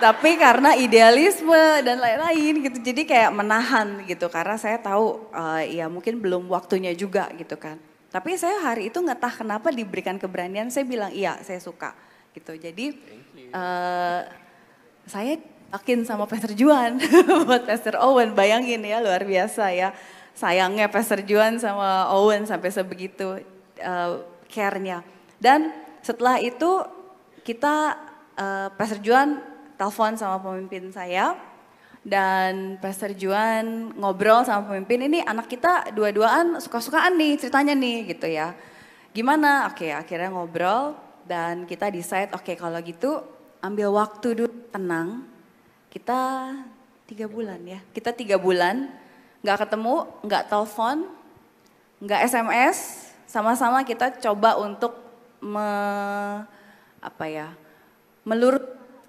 Tapi karena idealisme dan lain-lain gitu, jadi kayak menahan gitu. Karena saya tahu ya mungkin belum waktunya juga gitu kan. Tapi saya hari itu nggak tahu kenapa diberikan keberanian, saya bilang iya saya suka gitu. Jadi saya yakin sama Pastor Juan buat Pastor Owen, bayangin ya luar biasa ya. Sayangnya Pastor Juan sama Owen sampai sebegitu care-nya. Dan setelah itu kita Pastor Juan telepon sama pemimpin saya dan Pastor Juan ngobrol sama pemimpin, ini anak kita dua-duaan suka-sukaan nih ceritanya nih gitu ya. Gimana? Oke, akhirnya ngobrol dan kita decide oke kalau gitu ambil waktu dulu tenang. Kita 3 bulan ya, kita 3 bulan nggak ketemu, nggak telepon, nggak SMS, sama-sama kita coba untuk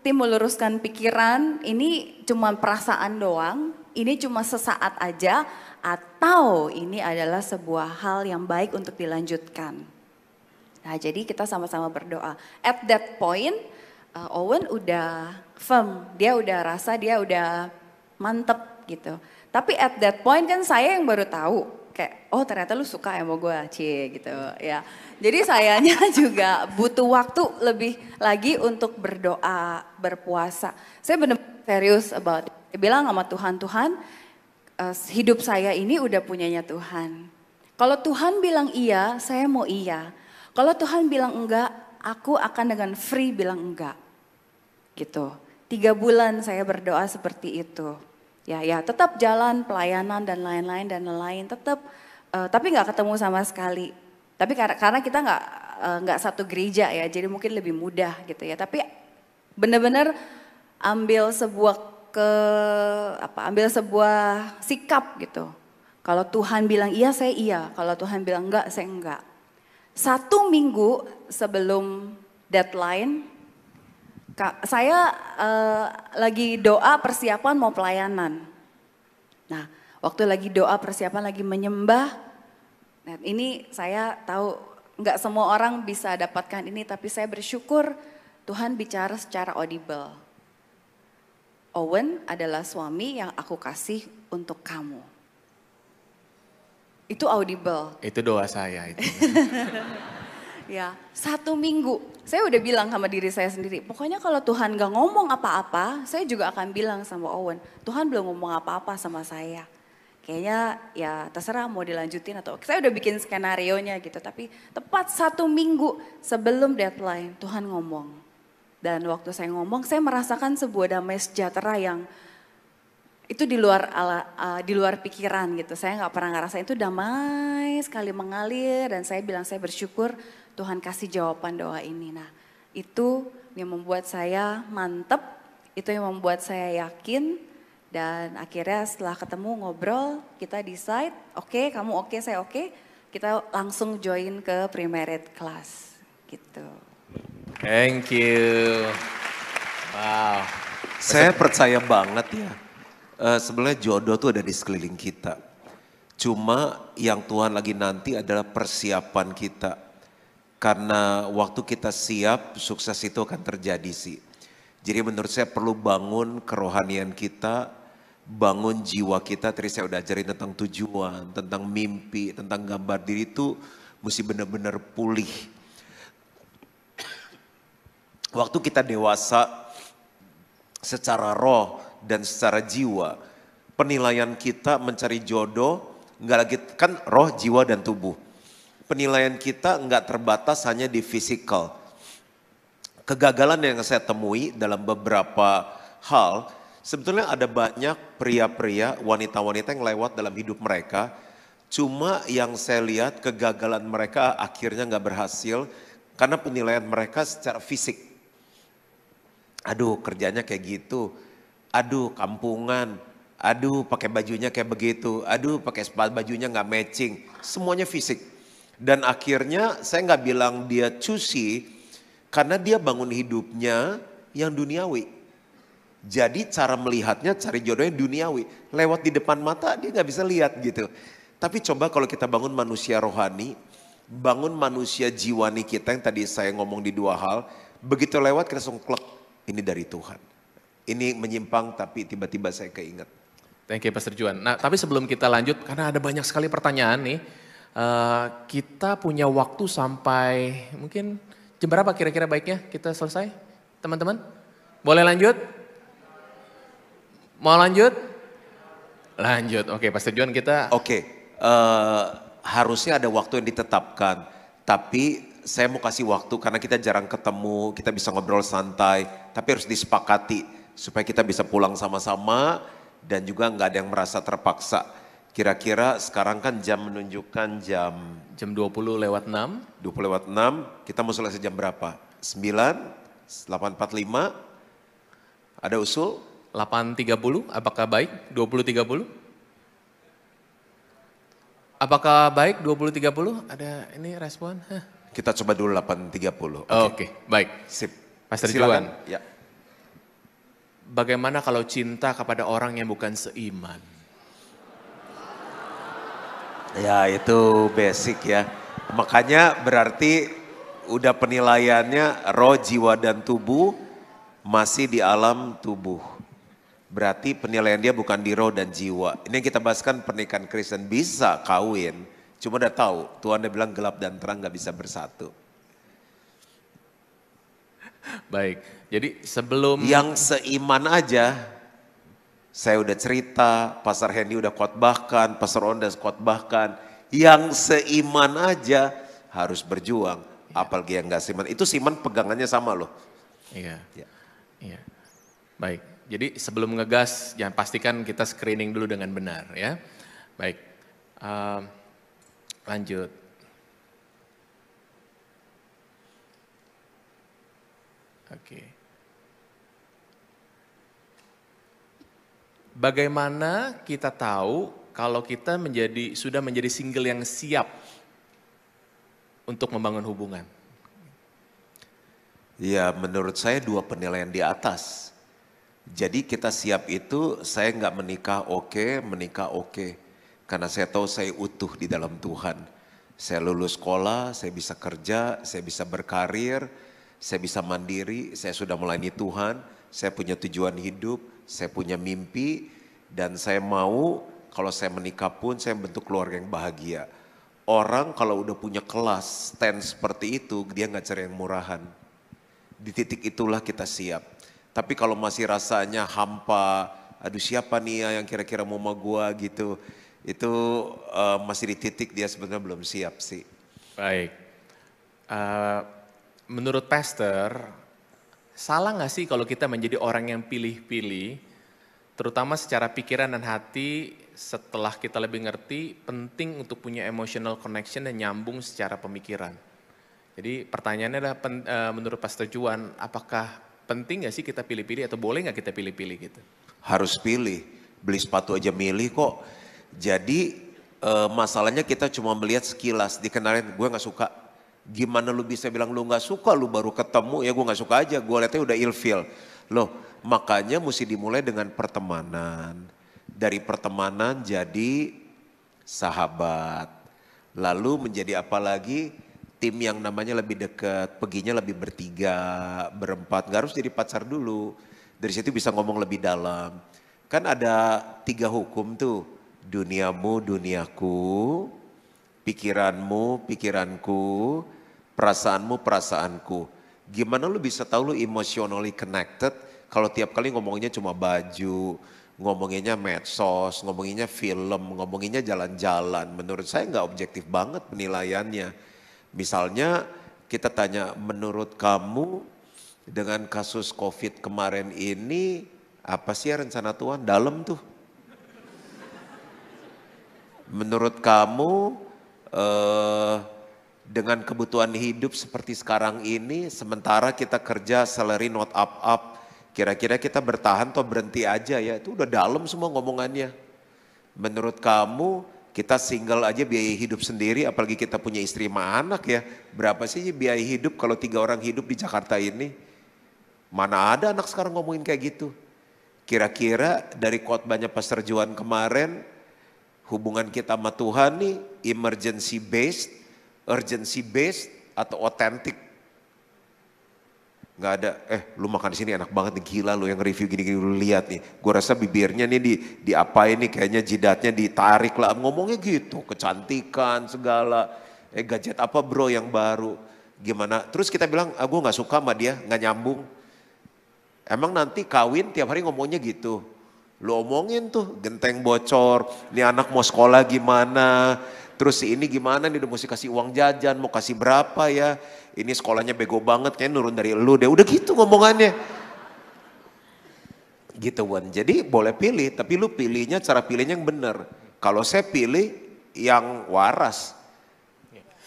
meluruskan pikiran, ini cuma perasaan doang, ini cuma sesaat aja, atau ini adalah sebuah hal yang baik untuk dilanjutkan. Nah jadi kita sama-sama berdoa. At that point, Owen udah firm, dia udah rasa dia udah mantep gitu. Tapi at that point kan saya yang baru tahu, kayak oh ternyata lu suka sama gue, cie gitu ya. Jadi sayanya juga butuh waktu lebih lagi untuk berdoa, berpuasa. Saya benar-benar serius about it. Saya bilang sama Tuhan, Tuhan hidup saya ini udah punyanya Tuhan. Kalau Tuhan bilang iya, saya mau iya. Kalau Tuhan bilang enggak, aku akan dengan free bilang enggak. Gitu. 3 bulan saya berdoa seperti itu. Ya tetap jalan pelayanan dan lain-lain tetap, tapi nggak ketemu sama sekali. Tapi karena kita nggak satu gereja ya, jadi mungkin lebih mudah gitu ya. Tapi benar-benar ambil sebuah sikap gitu. Kalau Tuhan bilang iya, saya iya. Kalau Tuhan bilang enggak, saya enggak. 1 minggu sebelum deadline, saya lagi doa persiapan mau pelayanan. Nah, waktu lagi doa persiapan lagi menyembah, nah ini saya tahu nggak semua orang bisa dapatkan ini, tapi saya bersyukur Tuhan bicara secara audible. Owen adalah suami yang aku kasih untuk kamu. Itu audible. Itu doa saya itu. Ya, 1 minggu. Saya udah bilang sama diri saya sendiri, pokoknya kalau Tuhan gak ngomong apa-apa, saya juga akan bilang sama Owen, Tuhan belum ngomong apa-apa sama saya. Kayaknya ya terserah mau dilanjutin atau, saya udah bikin skenario-nya gitu, tapi tepat 1 minggu sebelum deadline Tuhan ngomong. Dan waktu saya ngomong, saya merasakan sebuah damai sejahtera yang itu di luar pikiran gitu. Saya nggak pernah ngerasain itu, damai sekali mengalir dan saya bilang saya bersyukur Tuhan kasih jawaban doa ini. Nah itu yang membuat saya mantep, itu yang membuat saya yakin dan akhirnya setelah ketemu ngobrol kita decide oke, kamu oke, saya oke, kita langsung join ke pre-married class gitu. Thank you. Wow. Saya percaya banget ya. Sebenarnya jodoh tuh ada di sekeliling kita. Cuma yang Tuhan lagi nanti adalah persiapan kita. Karena waktu kita siap, sukses itu akan terjadi sih. Jadi menurut saya perlu bangun kerohanian kita, bangun jiwa kita. Tadi saya udah ajarin tentang tujuan, tentang mimpi, tentang gambar diri itu mesti benar-benar pulih. Waktu kita dewasa secara roh dan secara jiwa, penilaian kita mencari jodoh nggak lagi kan roh, jiwa dan tubuh. Penilaian kita nggak terbatas hanya di fisikal. Kegagalan yang saya temui dalam beberapa hal, sebetulnya ada banyak pria-pria, wanita-wanita yang lewat dalam hidup mereka. Cuma yang saya lihat kegagalan mereka akhirnya nggak berhasil karena penilaian mereka secara fisik. Aduh kerjanya kayak gitu, aduh kampungan, aduh pakai bajunya kayak begitu, aduh pakai bajunya nggak matching, semuanya fisik. Dan akhirnya saya nggak bilang dia choosy karena dia bangun hidupnya yang duniawi. Jadi cara melihatnya, cari jodohnya duniawi. Lewat di depan mata dia nggak bisa lihat gitu. Tapi coba kalau kita bangun manusia rohani, bangun manusia jiwani kita yang tadi saya ngomong di 2 hal. Begitu lewat kita langsung klek, ini dari Tuhan. Ini menyimpang tapi tiba-tiba saya keinget. Thank you Pastor Juan. Nah tapi sebelum kita lanjut, karena ada banyak sekali pertanyaan nih. Kita punya waktu sampai mungkin jam berapa kira-kira baiknya kita selesai? Teman-teman, boleh lanjut? Mau lanjut? Lanjut, oke Pastor Juan kita. Oke, harusnya ada waktu yang ditetapkan. Tapi saya mau kasih waktu karena kita jarang ketemu, kita bisa ngobrol santai. Tapi harus disepakati supaya kita bisa pulang sama-sama. Dan juga nggak ada yang merasa terpaksa. Kira-kira sekarang kan jam menunjukkan jam 20:06. 20:06, kita mau selesai jam berapa? 9, 8:45, ada usul? 8:30, apakah baik? 20:30? Apakah baik 20:30? Ada ini respon? Kita coba dulu 8:30. Oke, baik. Sip. Pastor Silakan. Juan. Ya. Bagaimana kalau cinta kepada orang yang bukan seiman? Ya itu basic ya. Makanya berarti udah penilaiannya roh, jiwa dan tubuh masih di alam tubuh. Berarti penilaian dia bukan di roh dan jiwa. Ini yang kita bahaskan pernikahan Kristen bisa kawin. Cuma udah tahu Tuhan udah bilang gelap dan terang gak bisa bersatu. Baik, jadi sebelum. Yang seiman aja, saya udah cerita, Pastor Hendy udah khotbahkan, Pastor Onda khotbahkan. Yang seiman aja harus berjuang, apalagi yang gak seiman. Itu seiman pegangannya sama loh. Iya, Ya. iya. Baik, jadi sebelum ngegas, jangan pastikan kita screening dulu dengan benar ya. Baik, lanjut. Oke. Bagaimana kita tahu kalau kita sudah menjadi single yang siap untuk membangun hubungan? Ya menurut saya dua penilaian di atas. Jadi kita siap itu saya nggak menikah oke. Karena saya tahu saya utuh di dalam Tuhan. Saya lulus sekolah, saya bisa kerja, saya bisa berkarir, saya bisa mandiri, saya sudah melayani Tuhan, saya punya tujuan hidup, saya punya mimpi, dan saya mau kalau saya menikah pun saya bentuk keluarga yang bahagia. Orang kalau udah punya kelas, stand seperti itu, dia nggak cari yang murahan. Di titik itulah kita siap. Tapi kalau masih rasanya hampa, aduh siapa nih ya yang kira-kira mau sama gua gitu, itu masih di titik dia sebenarnya belum siap sih. Baik. Menurut Pastor, salah nggak sih kalau kita menjadi orang yang pilih-pilih, terutama secara pikiran dan hati setelah kita lebih ngerti, penting untuk punya emotional connection dan nyambung secara pemikiran. Jadi pertanyaannya adalah menurut Pastor Juan, apakah penting nggak sih kita pilih-pilih atau boleh nggak kita pilih-pilih gitu? Harus pilih, beli sepatu aja milih kok. Jadi masalahnya kita cuma melihat sekilas, dikenalin gue gak suka. Gimana lu bisa bilang lu gak suka, lu baru ketemu, ya gue gak suka aja, gue liatnya udah ilfeel. Loh makanya mesti dimulai dengan pertemanan. Dari pertemanan jadi sahabat. Lalu menjadi apa lagi? Tim yang namanya lebih dekat, perginya lebih bertiga, berempat. Gak harus jadi pacar dulu. Dari situ bisa ngomong lebih dalam. Kan ada 3 hukum tuh. Duniamu, duniaku. Pikiranmu, pikiranku. Perasaanmu, perasaanku. Gimana lu bisa tahu lu emotionally connected kalau tiap kali ngomonginnya cuma baju, ngomonginnya medsos, ngomonginnya film, ngomonginnya jalan-jalan. Menurut saya nggak objektif banget penilaiannya. Misalnya kita tanya, menurut kamu dengan kasus COVID kemarin ini apa sih rencana Tuhan? Dalam tuh. Menurut kamu dengan kebutuhan hidup seperti sekarang ini, sementara kita kerja salary not up, kira-kira kita bertahan atau berhenti aja ya, itu udah dalam semua ngomongannya. Menurut kamu kita single aja biaya hidup sendiri, apalagi kita punya istri sama anak ya, berapa sih biaya hidup kalau 3 orang hidup di Jakarta ini? Mana ada anak sekarang ngomongin kayak gitu. Kira-kira dari khotbahnya Pastor Juan kemarin, hubungan kita sama Tuhan nih emergency based, urgency based, atau authentic. Nggak ada, lu makan di sini enak banget nih, gila lu yang review gini-gini, lu lihat nih. Gue rasa bibirnya nih diapain nih, kayaknya jidatnya ditarik lah. Ngomongnya gitu, kecantikan segala. Gadget apa bro yang baru? Gimana? Terus kita bilang, gue gak suka sama dia, gak nyambung. Emang nanti kawin tiap hari ngomongnya gitu. Lu omongin tuh, genteng bocor, nih anak mau sekolah gimana, terus si ini gimana nih udah mesti kasih uang jajan, mau kasih berapa ya, ini sekolahnya bego banget, kayaknya nurun dari lu deh, udah gitu ngomongannya. Gitu Wan, jadi boleh pilih, tapi lu pilihnya cara pilihnya yang benar. Kalau saya pilih yang waras.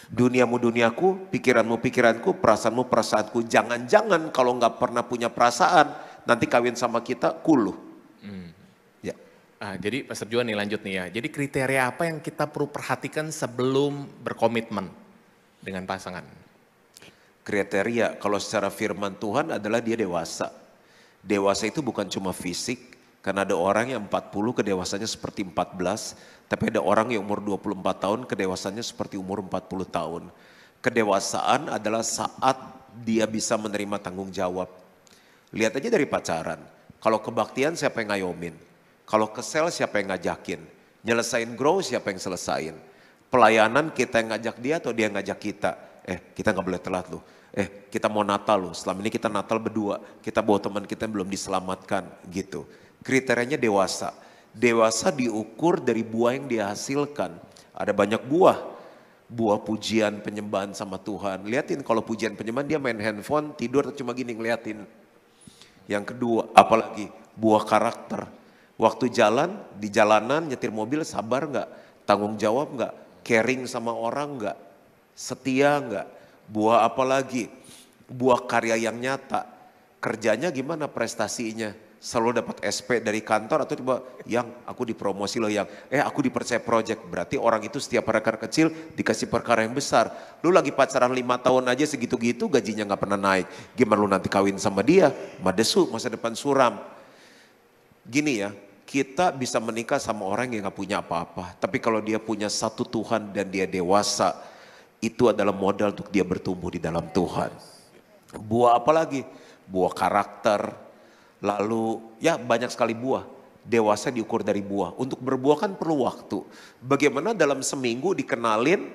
Duniamu duniaku, pikiranmu pikiranku, perasaanmu perasaanku. Jangan-jangan kalau nggak pernah punya perasaan, nanti kawin sama kita kuluh. Ya. Jadi Pastor Juan nih lanjut nih ya. Jadi kriteria apa yang kita perlu perhatikan sebelum berkomitmen dengan pasangan? Kriteria kalau secara firman Tuhan adalah dia dewasa. Dewasa itu bukan cuma fisik, karena ada orang yang 40 kedewasanya seperti 14, tapi ada orang yang umur 24 tahun kedewasanya seperti umur 40 tahun. Kedewasaan adalah saat dia bisa menerima tanggung jawab. Lihat aja dari pacaran, kalau kebaktian siapa yang ngayomin, kalau kesel siapa yang ngajakin, nyelesain grow siapa yang selesain. Pelayanan kita yang ngajak dia atau dia yang ngajak kita, kita gak boleh telat loh. Kita mau Natal loh, selama ini kita Natal berdua, kita bawa teman kita yang belum diselamatkan gitu. Kriterianya dewasa. Dewasa diukur dari buah yang dihasilkan. Ada banyak buah. Buah pujian, penyembahan sama Tuhan. Liatin kalau pujian penyembahan dia main handphone, tidur atau cuma gini ngeliatin. Yang kedua, apalagi buah karakter. Waktu jalan, di jalanan nyetir mobil sabar gak? Tanggung jawab gak? Caring sama orang gak? Setia gak? Buah apa lagi? Buah karya yang nyata. Kerjanya gimana prestasinya? Selalu dapat SP dari kantor atau coba yang aku dipromosi loh, yang aku dipercaya project. Berarti orang itu setiap perkara kecil dikasih perkara yang besar. Lu lagi pacaran 5 tahun aja segitu-gitu gajinya gak pernah naik. Gimana lu nanti kawin sama dia? Madesu, masa depan suram. Gini ya, kita bisa menikah sama orang yang gak punya apa-apa. Tapi kalau dia punya satu Tuhan dan dia dewasa, itu adalah modal untuk dia bertumbuh di dalam Tuhan. Buah apa lagi? Buah karakter. Lalu ya banyak sekali buah. Dewasa diukur dari buah. Untuk berbuah kan perlu waktu. Bagaimana dalam seminggu dikenalin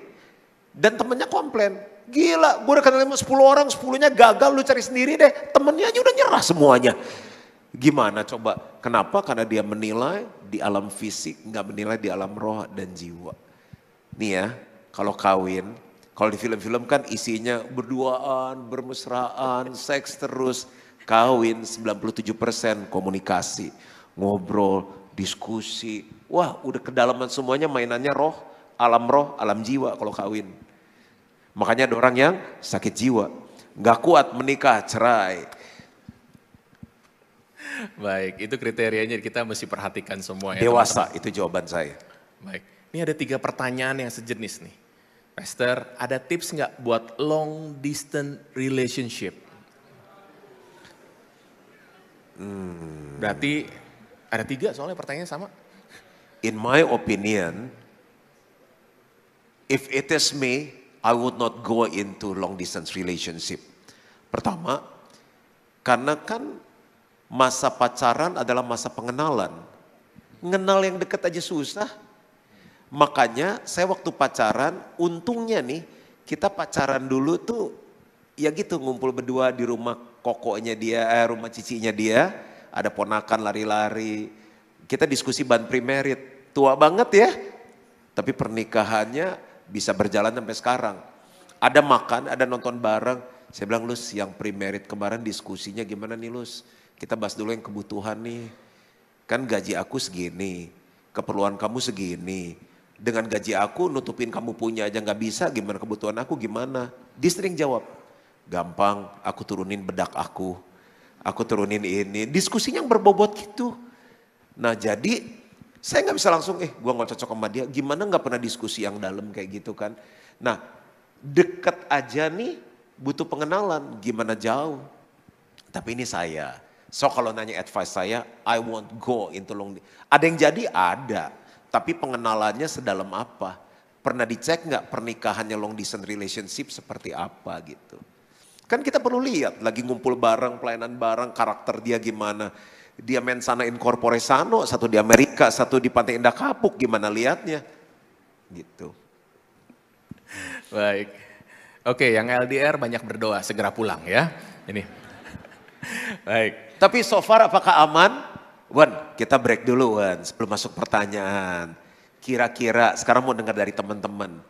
dan temennya komplain. Gila, gue udah kenalin 10 orang, 10-nya gagal, lu cari sendiri deh. Temennya aja udah nyerah semuanya. Gimana coba? Kenapa? Karena dia menilai di alam fisik, nggak menilai di alam roh dan jiwa. Nih ya, kalau kawin, kalau di film-film kan isinya berduaan, bermesraan, seks terus. Kawin 97% komunikasi, ngobrol, diskusi. Wah udah kedalaman semuanya, mainannya roh, alam jiwa kalau kawin. Makanya ada orang yang sakit jiwa, gak kuat menikah, cerai. Baik, itu kriterianya kita mesti perhatikan semua ya. Dewasa, teman-teman. itu jawaban saya. Baik, ini ada 3 pertanyaan yang sejenis nih. Pastor, ada tips nggak buat long distance relationship? Berarti ada 3 soalnya pertanyaannya sama. In my opinion, if it is me, I would not go into long distance relationship. Pertama, karena kan masa pacaran adalah masa pengenalan. Ngenal yang dekat aja susah. Makanya saya waktu pacaran, untungnya nih kita pacaran dulu tuh ya gitu ngumpul berdua di rumah kokonya dia, rumah cicinya dia, ada ponakan lari-lari. Kita diskusi ban premerit, tua banget ya. Tapi pernikahannya bisa berjalan sampai sekarang. Ada makan, ada nonton bareng. Saya bilang, Lus yang premerit kemarin diskusinya gimana nih Lus? Kita bahas dulu yang kebutuhan nih. Kan gaji aku segini, keperluan kamu segini. Dengan gaji aku nutupin kamu punya aja gak bisa, gimana kebutuhan aku gimana? Dia sering jawab, gampang aku turunin bedak aku turunin ini. Diskusinya yang berbobot gitu. Nah jadi saya gak bisa langsung gue gak cocok sama dia. Gimana gak pernah diskusi yang dalam kayak gitu kan. Nah deket aja nih butuh pengenalan, gimana jauh. Tapi ini saya. So kalau nanya advice saya, I won't go into long. Ada yang jadi? Ada. Tapi pengenalannya sedalam apa? Pernah dicek nggak pernikahannya long distance relationship seperti apa gitu? Kan kita perlu lihat lagi ngumpul bareng, pelayanan bareng, karakter dia gimana. Dia main sana in corpore sano, satu di Amerika, satu di Pantai Indah Kapuk, gimana lihatnya. Gitu. Baik. Oke, yang LDR banyak berdoa, segera pulang ya. Ini. Baik. Tapi so far apakah aman? Wan, kita break dulu Wan, sebelum masuk pertanyaan. Kira-kira, sekarang mau dengar dari teman-teman.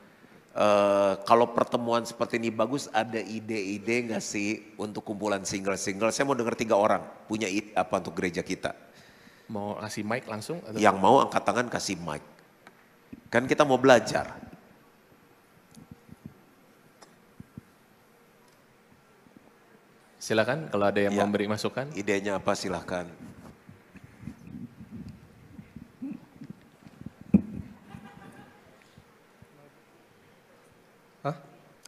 Kalau pertemuan seperti ini bagus, ada ide-ide gak sih untuk kumpulan single-single? Saya mau dengar 3 orang, punya ide apa untuk gereja kita? Mau kasih mic langsung? Atau? Yang mau angkat tangan kasih mic. Kan kita mau belajar. Silakan kalau ada yang Ya. memberi masukan. Idenya apa silahkan. Hah?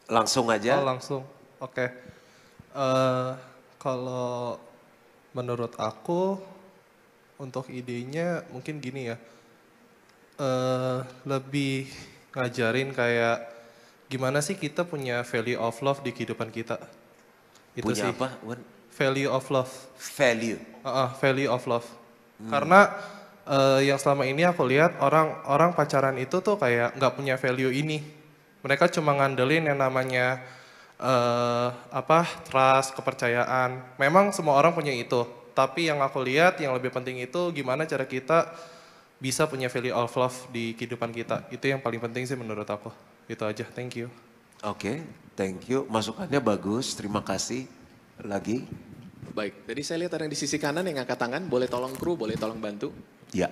Langsung aja. Oh langsung, oke. Kalau menurut aku untuk idenya mungkin gini ya, lebih ngajarin kayak gimana sih kita punya value of love di kehidupan kita. Itu Punya sih. apa? Wan? Value of love. Value. Value of love. Karena yang selama ini aku lihat orang pacaran itu tuh kayak nggak punya value ini. Mereka cuma ngandelin yang namanya trust, kepercayaan. Memang semua orang punya itu. Tapi yang aku lihat yang lebih penting itu gimana cara kita bisa punya value of love di kehidupan kita. Itu yang paling penting sih menurut aku. Itu aja. Thank you. Oke, thank you. Masukannya bagus, terima kasih. Lagi? Baik, tadi saya lihat ada yang di sisi kanan yang angkat tangan. Boleh tolong kru, boleh tolong bantu. Ya.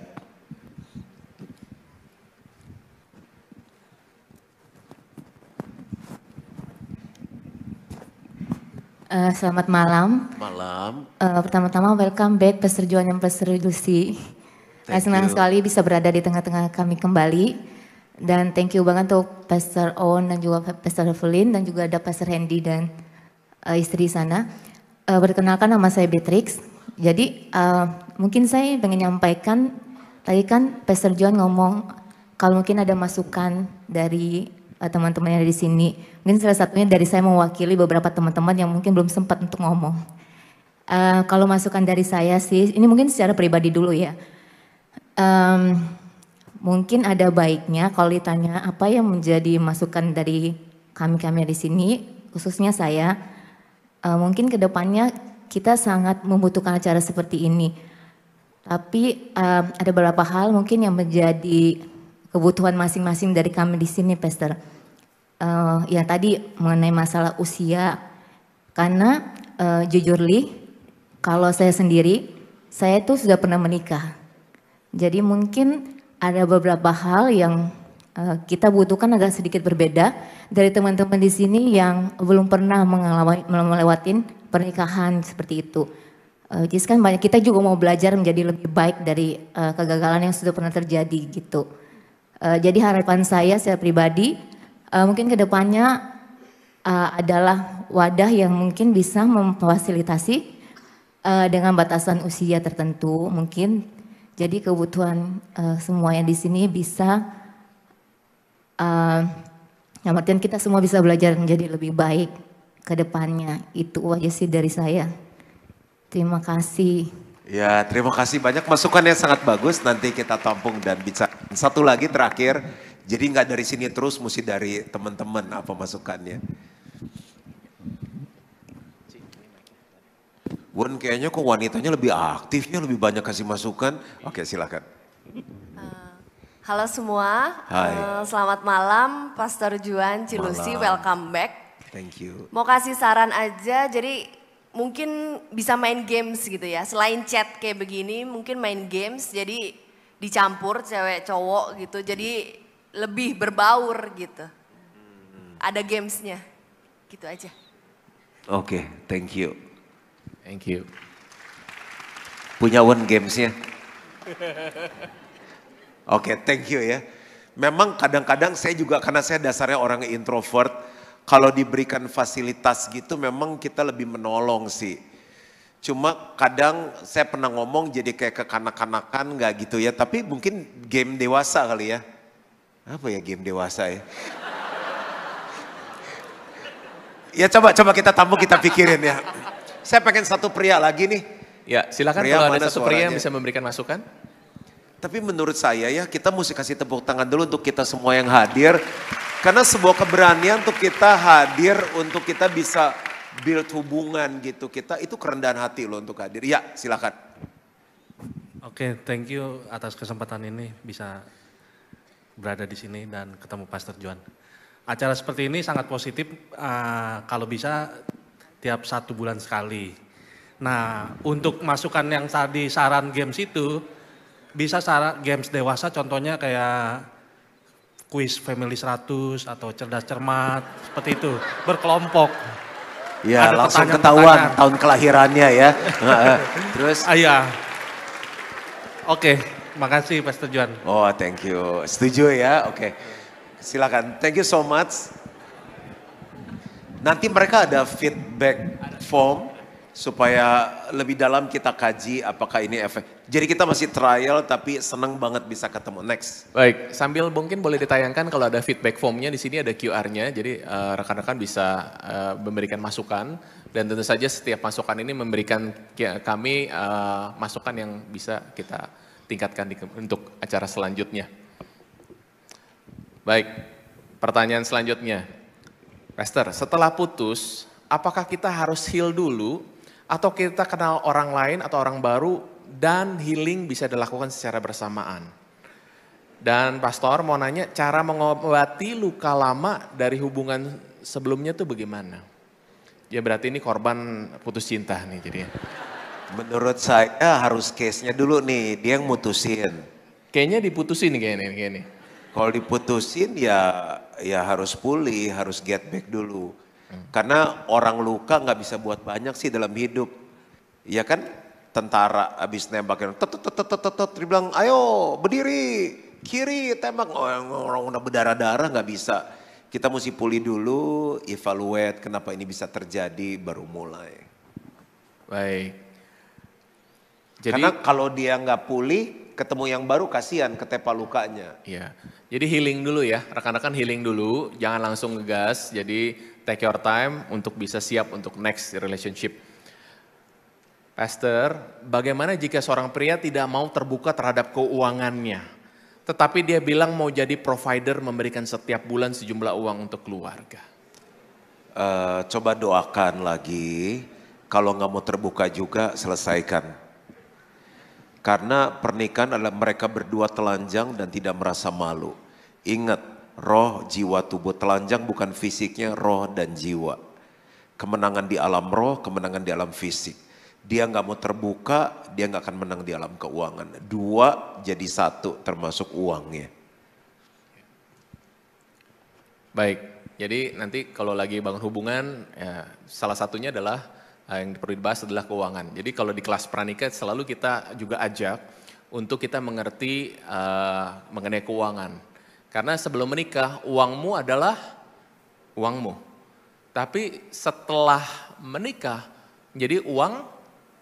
Selamat malam. Malam. Pertama-tama welcome back Pastor Joan dan Pastor Lucy. Senang sekali bisa berada di tengah-tengah kami kembali. Dan thank you banget untuk Pastor Owen dan juga Pastor Evelyn dan juga ada Pastor Hendy dan istri sana. Perkenalkan nama saya Beatrix. Jadi mungkin saya pengen nyampaikan, tadi kan Pastor Joan ngomong kalau mungkin ada masukan dari teman-teman yang ada di sini. Mungkin salah satunya dari saya mewakili beberapa teman-teman yang mungkin belum sempat untuk ngomong. Kalau masukan dari saya sih, ini mungkin secara pribadi dulu ya. Mungkin ada baiknya kalau ditanya apa yang menjadi masukan dari kami-kami di sini, khususnya saya, mungkin kedepannya kita sangat membutuhkan acara seperti ini. Tapi ada beberapa hal mungkin yang menjadi kebutuhan masing-masing dari kami di sini, Pastor. Ya tadi mengenai masalah usia, karena jujur Li, kalau saya sendiri, saya tuh sudah pernah menikah. Jadi mungkin ada beberapa hal yang kita butuhkan agak sedikit berbeda dari teman-teman di sini yang belum pernah melewati pernikahan seperti itu. Jadi kan banyak kita juga mau belajar menjadi lebih baik dari kegagalan yang sudah pernah terjadi gitu. Jadi harapan saya secara pribadi mungkin kedepannya adalah wadah yang mungkin bisa memfasilitasi dengan batasan usia tertentu mungkin. Jadi kebutuhan semua yang di sini bisa, yang artian kita semua bisa belajar menjadi lebih baik ke depannya. Itu aja sih dari saya. Terima kasih. Ya, terima kasih banyak. Masukannya sangat bagus. Nanti kita tampung dan bicara. Satu lagi terakhir. Jadi nggak dari sini terus, mesti dari teman-teman apa masukannya. Wan kayaknya kok wanitanya lebih aktifnya, lebih banyak kasih masukan. Oke, silakan. Halo semua, Hai. Selamat malam Pastor Juan Cilusi, Malam. welcome back. Thank you. Mau kasih saran aja, jadi mungkin bisa main games gitu ya. Selain chat kayak begini, mungkin main games, jadi dicampur cewek cowok gitu, jadi lebih berbaur gitu. Ada gamesnya, gitu aja. Oke, thank you. Thank you. Punya Wan gamesnya? Oke, thank you ya. Memang kadang-kadang saya juga, karena saya dasarnya orang introvert, kalau diberikan fasilitas gitu memang kita lebih menolong sih. Cuma kadang saya pernah ngomong jadi kayak kekanak-kanakan nggak gitu ya, tapi mungkin game dewasa kali ya. Apa ya game dewasa ya? Ya coba kita tamu kita pikirin ya. Saya pengen satu pria lagi nih. Ya, silakan Pria, kalau mana ada satu pria yang suaranya? bisa memberikan masukan. Tapi menurut saya ya kita mesti kasih tepuk tangan dulu untuk kita semua yang hadir. Karena sebuah keberanian untuk kita hadir, untuk kita bisa build hubungan gitu. Kita itu kerendahan hati loh untuk hadir. Ya silakan. Oke, thank you atas kesempatan ini bisa berada di sini dan ketemu Pastor Johan. Acara seperti ini sangat positif, kalau bisa tiap 1 bulan sekali. Nah, untuk masukan yang tadi saran games itu, bisa saran games dewasa contohnya kayak kuis Family 100 atau cerdas cermat, seperti itu, berkelompok. Ya Ada langsung pertanyaan-pertanyaan. ketahuan tahun kelahirannya ya. Terus. Iya. Oke, makasih Pastor Johan. Oh thank you. Setuju ya? Oke. Silakan. Thank you so much. Nanti mereka ada feedback form supaya lebih dalam kita kaji apakah ini efek. Jadi kita masih trial tapi senang banget bisa ketemu. Next. Baik, sambil mungkin boleh ditayangkan kalau ada feedback formnya di sini ada QR-nya, jadi rekan-rekan bisa memberikan masukan dan tentu saja setiap masukan ini memberikan kami masukan yang bisa kita tingkatkan untuk acara selanjutnya. Baik, pertanyaan selanjutnya. Pastor, setelah putus, apakah kita harus heal dulu atau kita kenal orang lain atau orang baru dan healing bisa dilakukan secara bersamaan? Dan Pastor mau nanya cara mengobati luka lama dari hubungan sebelumnya itu bagaimana? Ya berarti ini korban putus cinta nih jadinya. Menurut saya harus case-nya dulu nih, dia yang mutusin. Kayaknya diputusin kayaknya. Kalau diputusin ya harus pulih, harus get back dulu. Karena orang luka nggak bisa buat banyak sih dalam hidup. Ya kan tentara habis nembakin, dia bilang ayo berdiri, kiri tembak. Oh, orang udah berdarah-darah nggak bisa. Kita mesti pulih dulu, evaluate kenapa ini bisa terjadi, baru mulai. Baik. Jadi, karena kalau dia nggak pulih, ketemu yang baru kasihan ketepa lukanya. Iya, jadi healing dulu ya, rekan-rekan healing dulu, jangan langsung ngegas, jadi take your time untuk bisa siap untuk next relationship. Pastor, bagaimana jika seorang pria tidak mau terbuka terhadap keuangannya, tetapi dia bilang mau jadi provider memberikan setiap bulan sejumlah uang untuk keluarga? Coba doakan lagi, kalau nggak mau terbuka juga selesaikan. Karena pernikahan adalah mereka berdua telanjang dan tidak merasa malu. Ingat, roh, jiwa, tubuh. Telanjang bukan fisiknya, roh dan jiwa. Kemenangan di alam roh, kemenangan di alam fisik. Dia nggak mau terbuka, dia nggak akan menang di alam keuangan. Dua jadi satu, termasuk uangnya. Baik, jadi nanti kalau lagi bangun hubungan, ya, salah satunya adalah yang perlu dibahas adalah keuangan. Jadi kalau di kelas pranikah selalu kita juga ajak untuk kita mengerti mengenai keuangan. Karena sebelum menikah uangmu adalah uangmu. Tapi setelah menikah jadi uang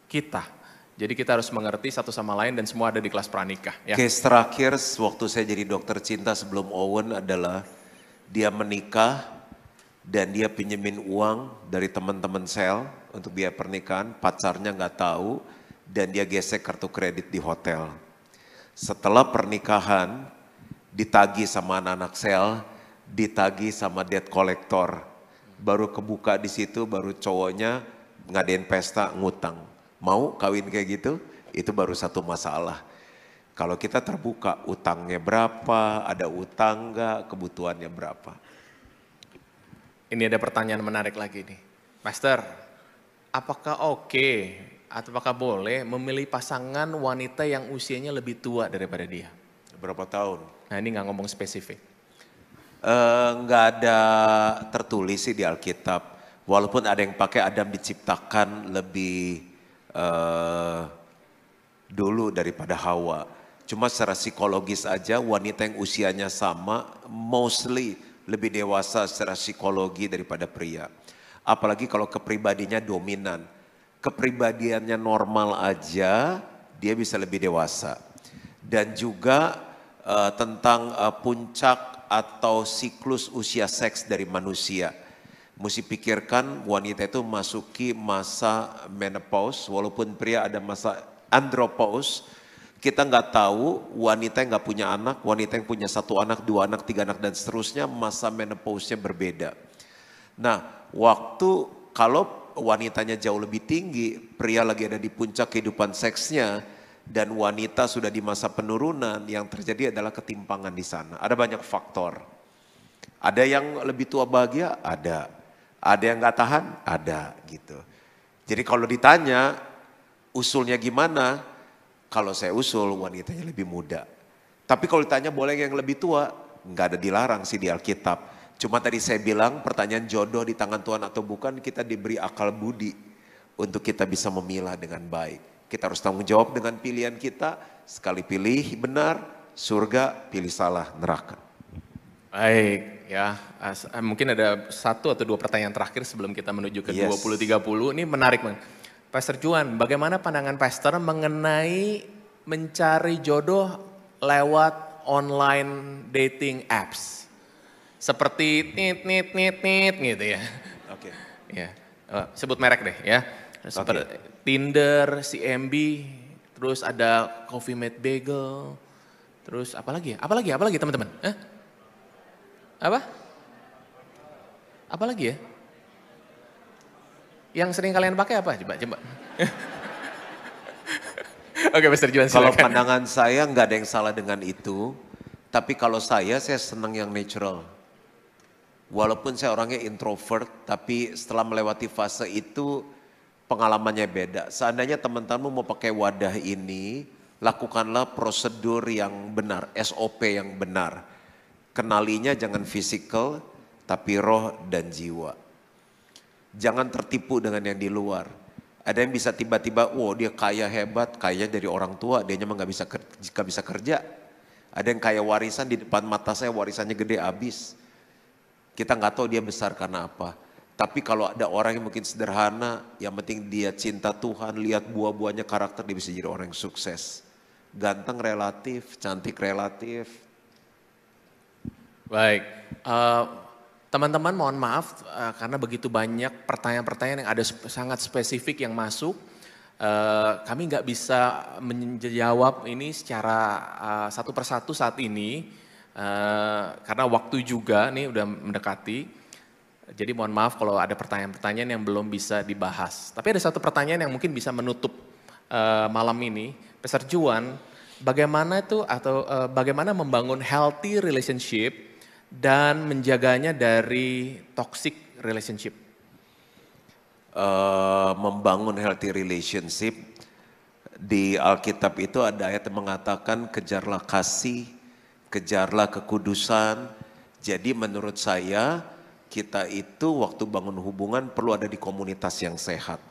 kita. Jadi kita harus mengerti satu sama lain dan semua ada di kelas pranikah. Ya. Case terakhir waktu saya jadi dokter cinta sebelum Owen adalah dia menikah dan dia pinjemin uang dari teman-teman sel untuk biaya pernikahan, pacarnya nggak tahu dan dia gesek kartu kredit di hotel. Setelah pernikahan ditagih sama anak-anak sel, ditagih sama debt collector. Baru kebuka di situ, baru cowoknya ngadain pesta ngutang. Mau kawin kayak gitu? Itu baru satu masalah. Kalau kita terbuka utangnya berapa, ada utang nggak, kebutuhannya berapa. Ini ada pertanyaan menarik lagi nih. Pastor, apakah oke atau apakah boleh memilih pasangan wanita yang usianya lebih tua daripada dia? Berapa tahun? Nah ini nggak ngomong spesifik. Nggak ada tertulis sih di Alkitab. Walaupun ada yang pakai Adam diciptakan lebih dulu daripada Hawa. Cuma secara psikologis aja wanita yang usianya sama mostly lebih dewasa secara psikologi daripada pria. Apalagi kalau kepribadiannya dominan. Kepribadiannya normal aja dia bisa lebih dewasa. Dan juga tentang puncak atau siklus usia seks dari manusia. Mesti pikirkan wanita itu masuki masa menopause, walaupun pria ada masa andropause. Kita nggak tahu wanita yang nggak punya anak, wanita yang punya 1 anak, 2 anak, 3 anak dan seterusnya masa menopause-nya berbeda. Nah, waktu kalau wanitanya jauh lebih tinggi, pria lagi ada di puncak kehidupan seksnya, dan wanita sudah di masa penurunan, yang terjadi adalah ketimpangan di sana. Ada banyak faktor. Ada yang lebih tua bahagia, ada. Ada yang nggak tahan, ada gitu. Jadi kalau ditanya usulnya gimana, kalau saya usul wanitanya lebih muda. Tapi kalau ditanya boleh yang lebih tua, nggak ada dilarang sih di Alkitab. Cuma tadi saya bilang pertanyaan jodoh di tangan Tuhan atau bukan, kita diberi akal budi untuk kita bisa memilah dengan baik. Kita harus tanggung jawab dengan pilihan kita, sekali pilih benar, surga, pilih salah, neraka. Baik ya, mungkin ada 1 atau 2 pertanyaan terakhir sebelum kita menuju ke 20-30. Ini menarik Bang. Pastor Juan, bagaimana pandangan Pastor mengenai mencari jodoh lewat online dating apps? Seperti nit gitu ya. Oke. Ya, sebut merek deh ya. Seperti Tinder, CMB, terus ada Coffee Mate Bagel, terus apa lagi teman-teman? Apa lagi ya? Yang sering kalian pakai apa? Coba. Oke, Pastor Juan silakan. Kalau pandangan saya nggak ada yang salah dengan itu. Tapi kalau saya senang yang natural. Walaupun saya orangnya introvert, tapi setelah melewati fase itu pengalamannya beda. Seandainya teman-teman mau pakai wadah ini, lakukanlah prosedur yang benar, SOP yang benar. Kenalinya jangan fisikal, tapi roh dan jiwa. Jangan tertipu dengan yang di luar. Ada yang bisa tiba-tiba, wow dia kaya hebat, kaya dari orang tua, dianya mah gak bisa kerja. Ada yang kaya warisan di depan mata saya, warisannya gede abis. Kita nggak tahu dia besar karena apa. Tapi kalau ada orang yang mungkin sederhana, yang penting dia cinta Tuhan, lihat buah-buahnya karakter, dia bisa jadi orang yang sukses. Ganteng relatif, cantik relatif. Baik, teman-teman mohon maaf karena begitu banyak pertanyaan-pertanyaan yang ada sangat spesifik yang masuk. Kami nggak bisa menjawab ini secara satu persatu saat ini karena waktu juga nih udah mendekati. Jadi mohon maaf kalau ada pertanyaan-pertanyaan yang belum bisa dibahas. Tapi ada satu pertanyaan yang mungkin bisa menutup malam ini. Pastor Juan, bagaimana bagaimana membangun healthy relationship dan menjaganya dari toxic relationship? Membangun healthy relationship, di Alkitab itu ada ayat yang mengatakan kejarlah kasih, kejarlah kekudusan. Jadi menurut saya kita itu waktu bangun hubungan perlu ada di komunitas yang sehat.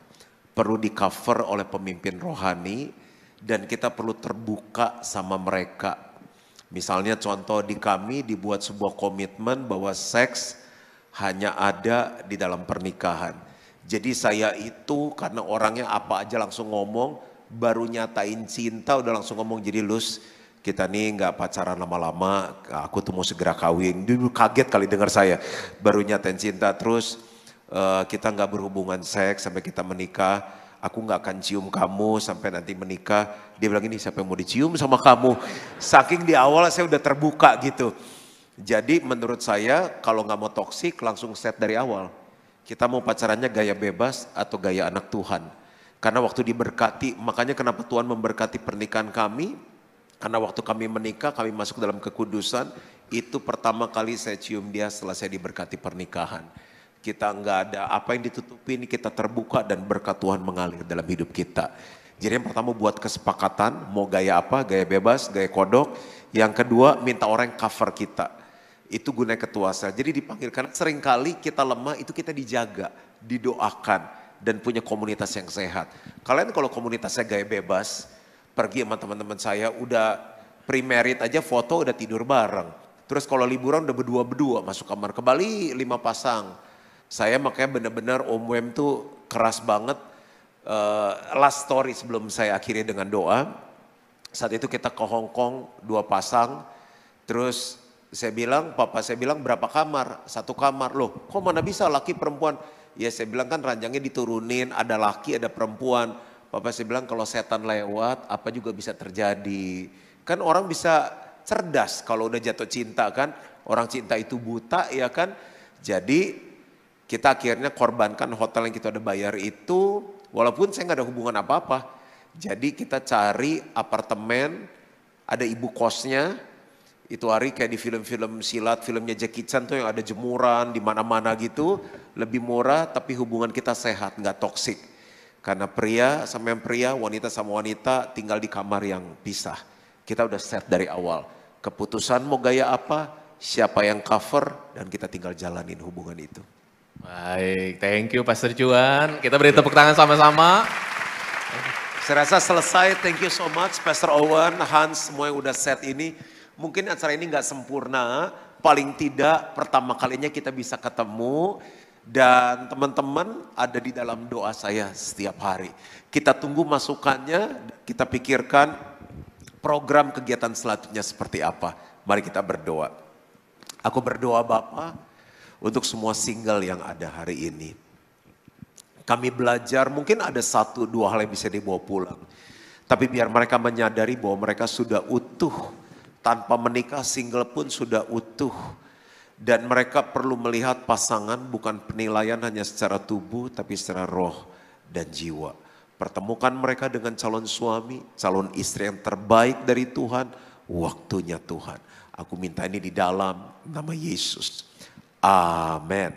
Perlu di cover oleh pemimpin rohani dan kita perlu terbuka sama mereka. Misalnya contoh di kami dibuat sebuah komitmen bahwa seks hanya ada di dalam pernikahan. Jadi saya itu karena orangnya apa aja langsung ngomong, baru nyatain cinta udah langsung ngomong, jadi Lus kita nih nggak pacaran lama-lama, aku tuh mau segera kawin. Dulu kaget kali dengar saya, baru nyatain cinta terus kita nggak berhubungan seks sampai kita menikah. Aku nggak akan cium kamu sampai nanti menikah. Dia bilang ini siapa yang mau dicium sama kamu. Saking di awal saya udah terbuka gitu. Jadi menurut saya kalau nggak mau toksik langsung set dari awal. Kita mau pacarannya gaya bebas atau gaya anak Tuhan. Karena waktu diberkati, makanya kenapa Tuhan memberkati pernikahan kami. Karena waktu kami menikah, kami masuk dalam kekudusan. Itu pertama kali saya cium dia setelah saya diberkati pernikahan. Kita nggak ada apa yang ditutupin, kita terbuka dan berkat Tuhan mengalir dalam hidup kita. Jadi yang pertama buat kesepakatan, mau gaya apa, gaya bebas, gaya kodok. Yang kedua minta orang yang cover kita. Itu gunanya ketua sel. Jadi dipanggil, karena seringkali kita lemah itu kita dijaga, didoakan. Dan punya komunitas yang sehat. Kalian kalau komunitasnya gaya bebas, pergi sama teman-teman saya udah pre-married aja foto udah tidur bareng. Terus kalau liburan udah berdua-berdua masuk kamar ke Bali 5 pasang. Saya makanya benar-benar Om Wem tuh keras banget. Last story sebelum saya akhiri dengan doa. Saat itu kita ke Hong Kong 2 pasang. Terus Papa saya bilang berapa kamar? 1 kamar. Loh kok mana bisa laki perempuan? Ya saya bilang kan ranjangnya diturunin, ada laki ada perempuan. Papa saya bilang kalau setan lewat apa juga bisa terjadi. Kan orang bisa cerdas kalau udah jatuh cinta kan. Orang cinta itu buta ya kan. Jadi kita akhirnya korbankan hotel yang kita udah bayar itu. Walaupun saya gak ada hubungan apa-apa. Jadi kita cari apartemen, ada ibu kosnya. Itu hari kayak di film-film silat, filmnya Jackie Chan tuh yang ada jemuran di mana-mana gitu. Lebih murah tapi hubungan kita sehat, gak toksik. Karena pria sama yang pria, wanita sama wanita tinggal di kamar yang pisah. Kita udah set dari awal. Keputusan mau gaya apa, siapa yang cover, dan kita tinggal jalanin hubungan itu. Baik, thank you Pastor Juan. Kita beri tepuk tangan sama-sama. Saya rasa selesai, thank you so much Pastor Owen, Hans, semua yang udah set ini. Mungkin acara ini gak sempurna, paling tidak pertama kalinya kita bisa ketemu. Dan teman-teman ada di dalam doa saya setiap hari. Kita tunggu masukannya, kita pikirkan program kegiatan selanjutnya seperti apa. Mari kita berdoa. Aku berdoa Bapa untuk semua single yang ada hari ini. Kami belajar mungkin ada 1-2 hal yang bisa dibawa pulang. Tapi biar mereka menyadari bahwa mereka sudah utuh. Tanpa menikah single pun sudah utuh. Dan mereka perlu melihat pasangan bukan penilaian hanya secara tubuh tapi secara roh dan jiwa. Pertemukan mereka dengan calon suami, calon istri yang terbaik dari Tuhan. Waktunya Tuhan. Aku minta ini di dalam nama Yesus. Amin.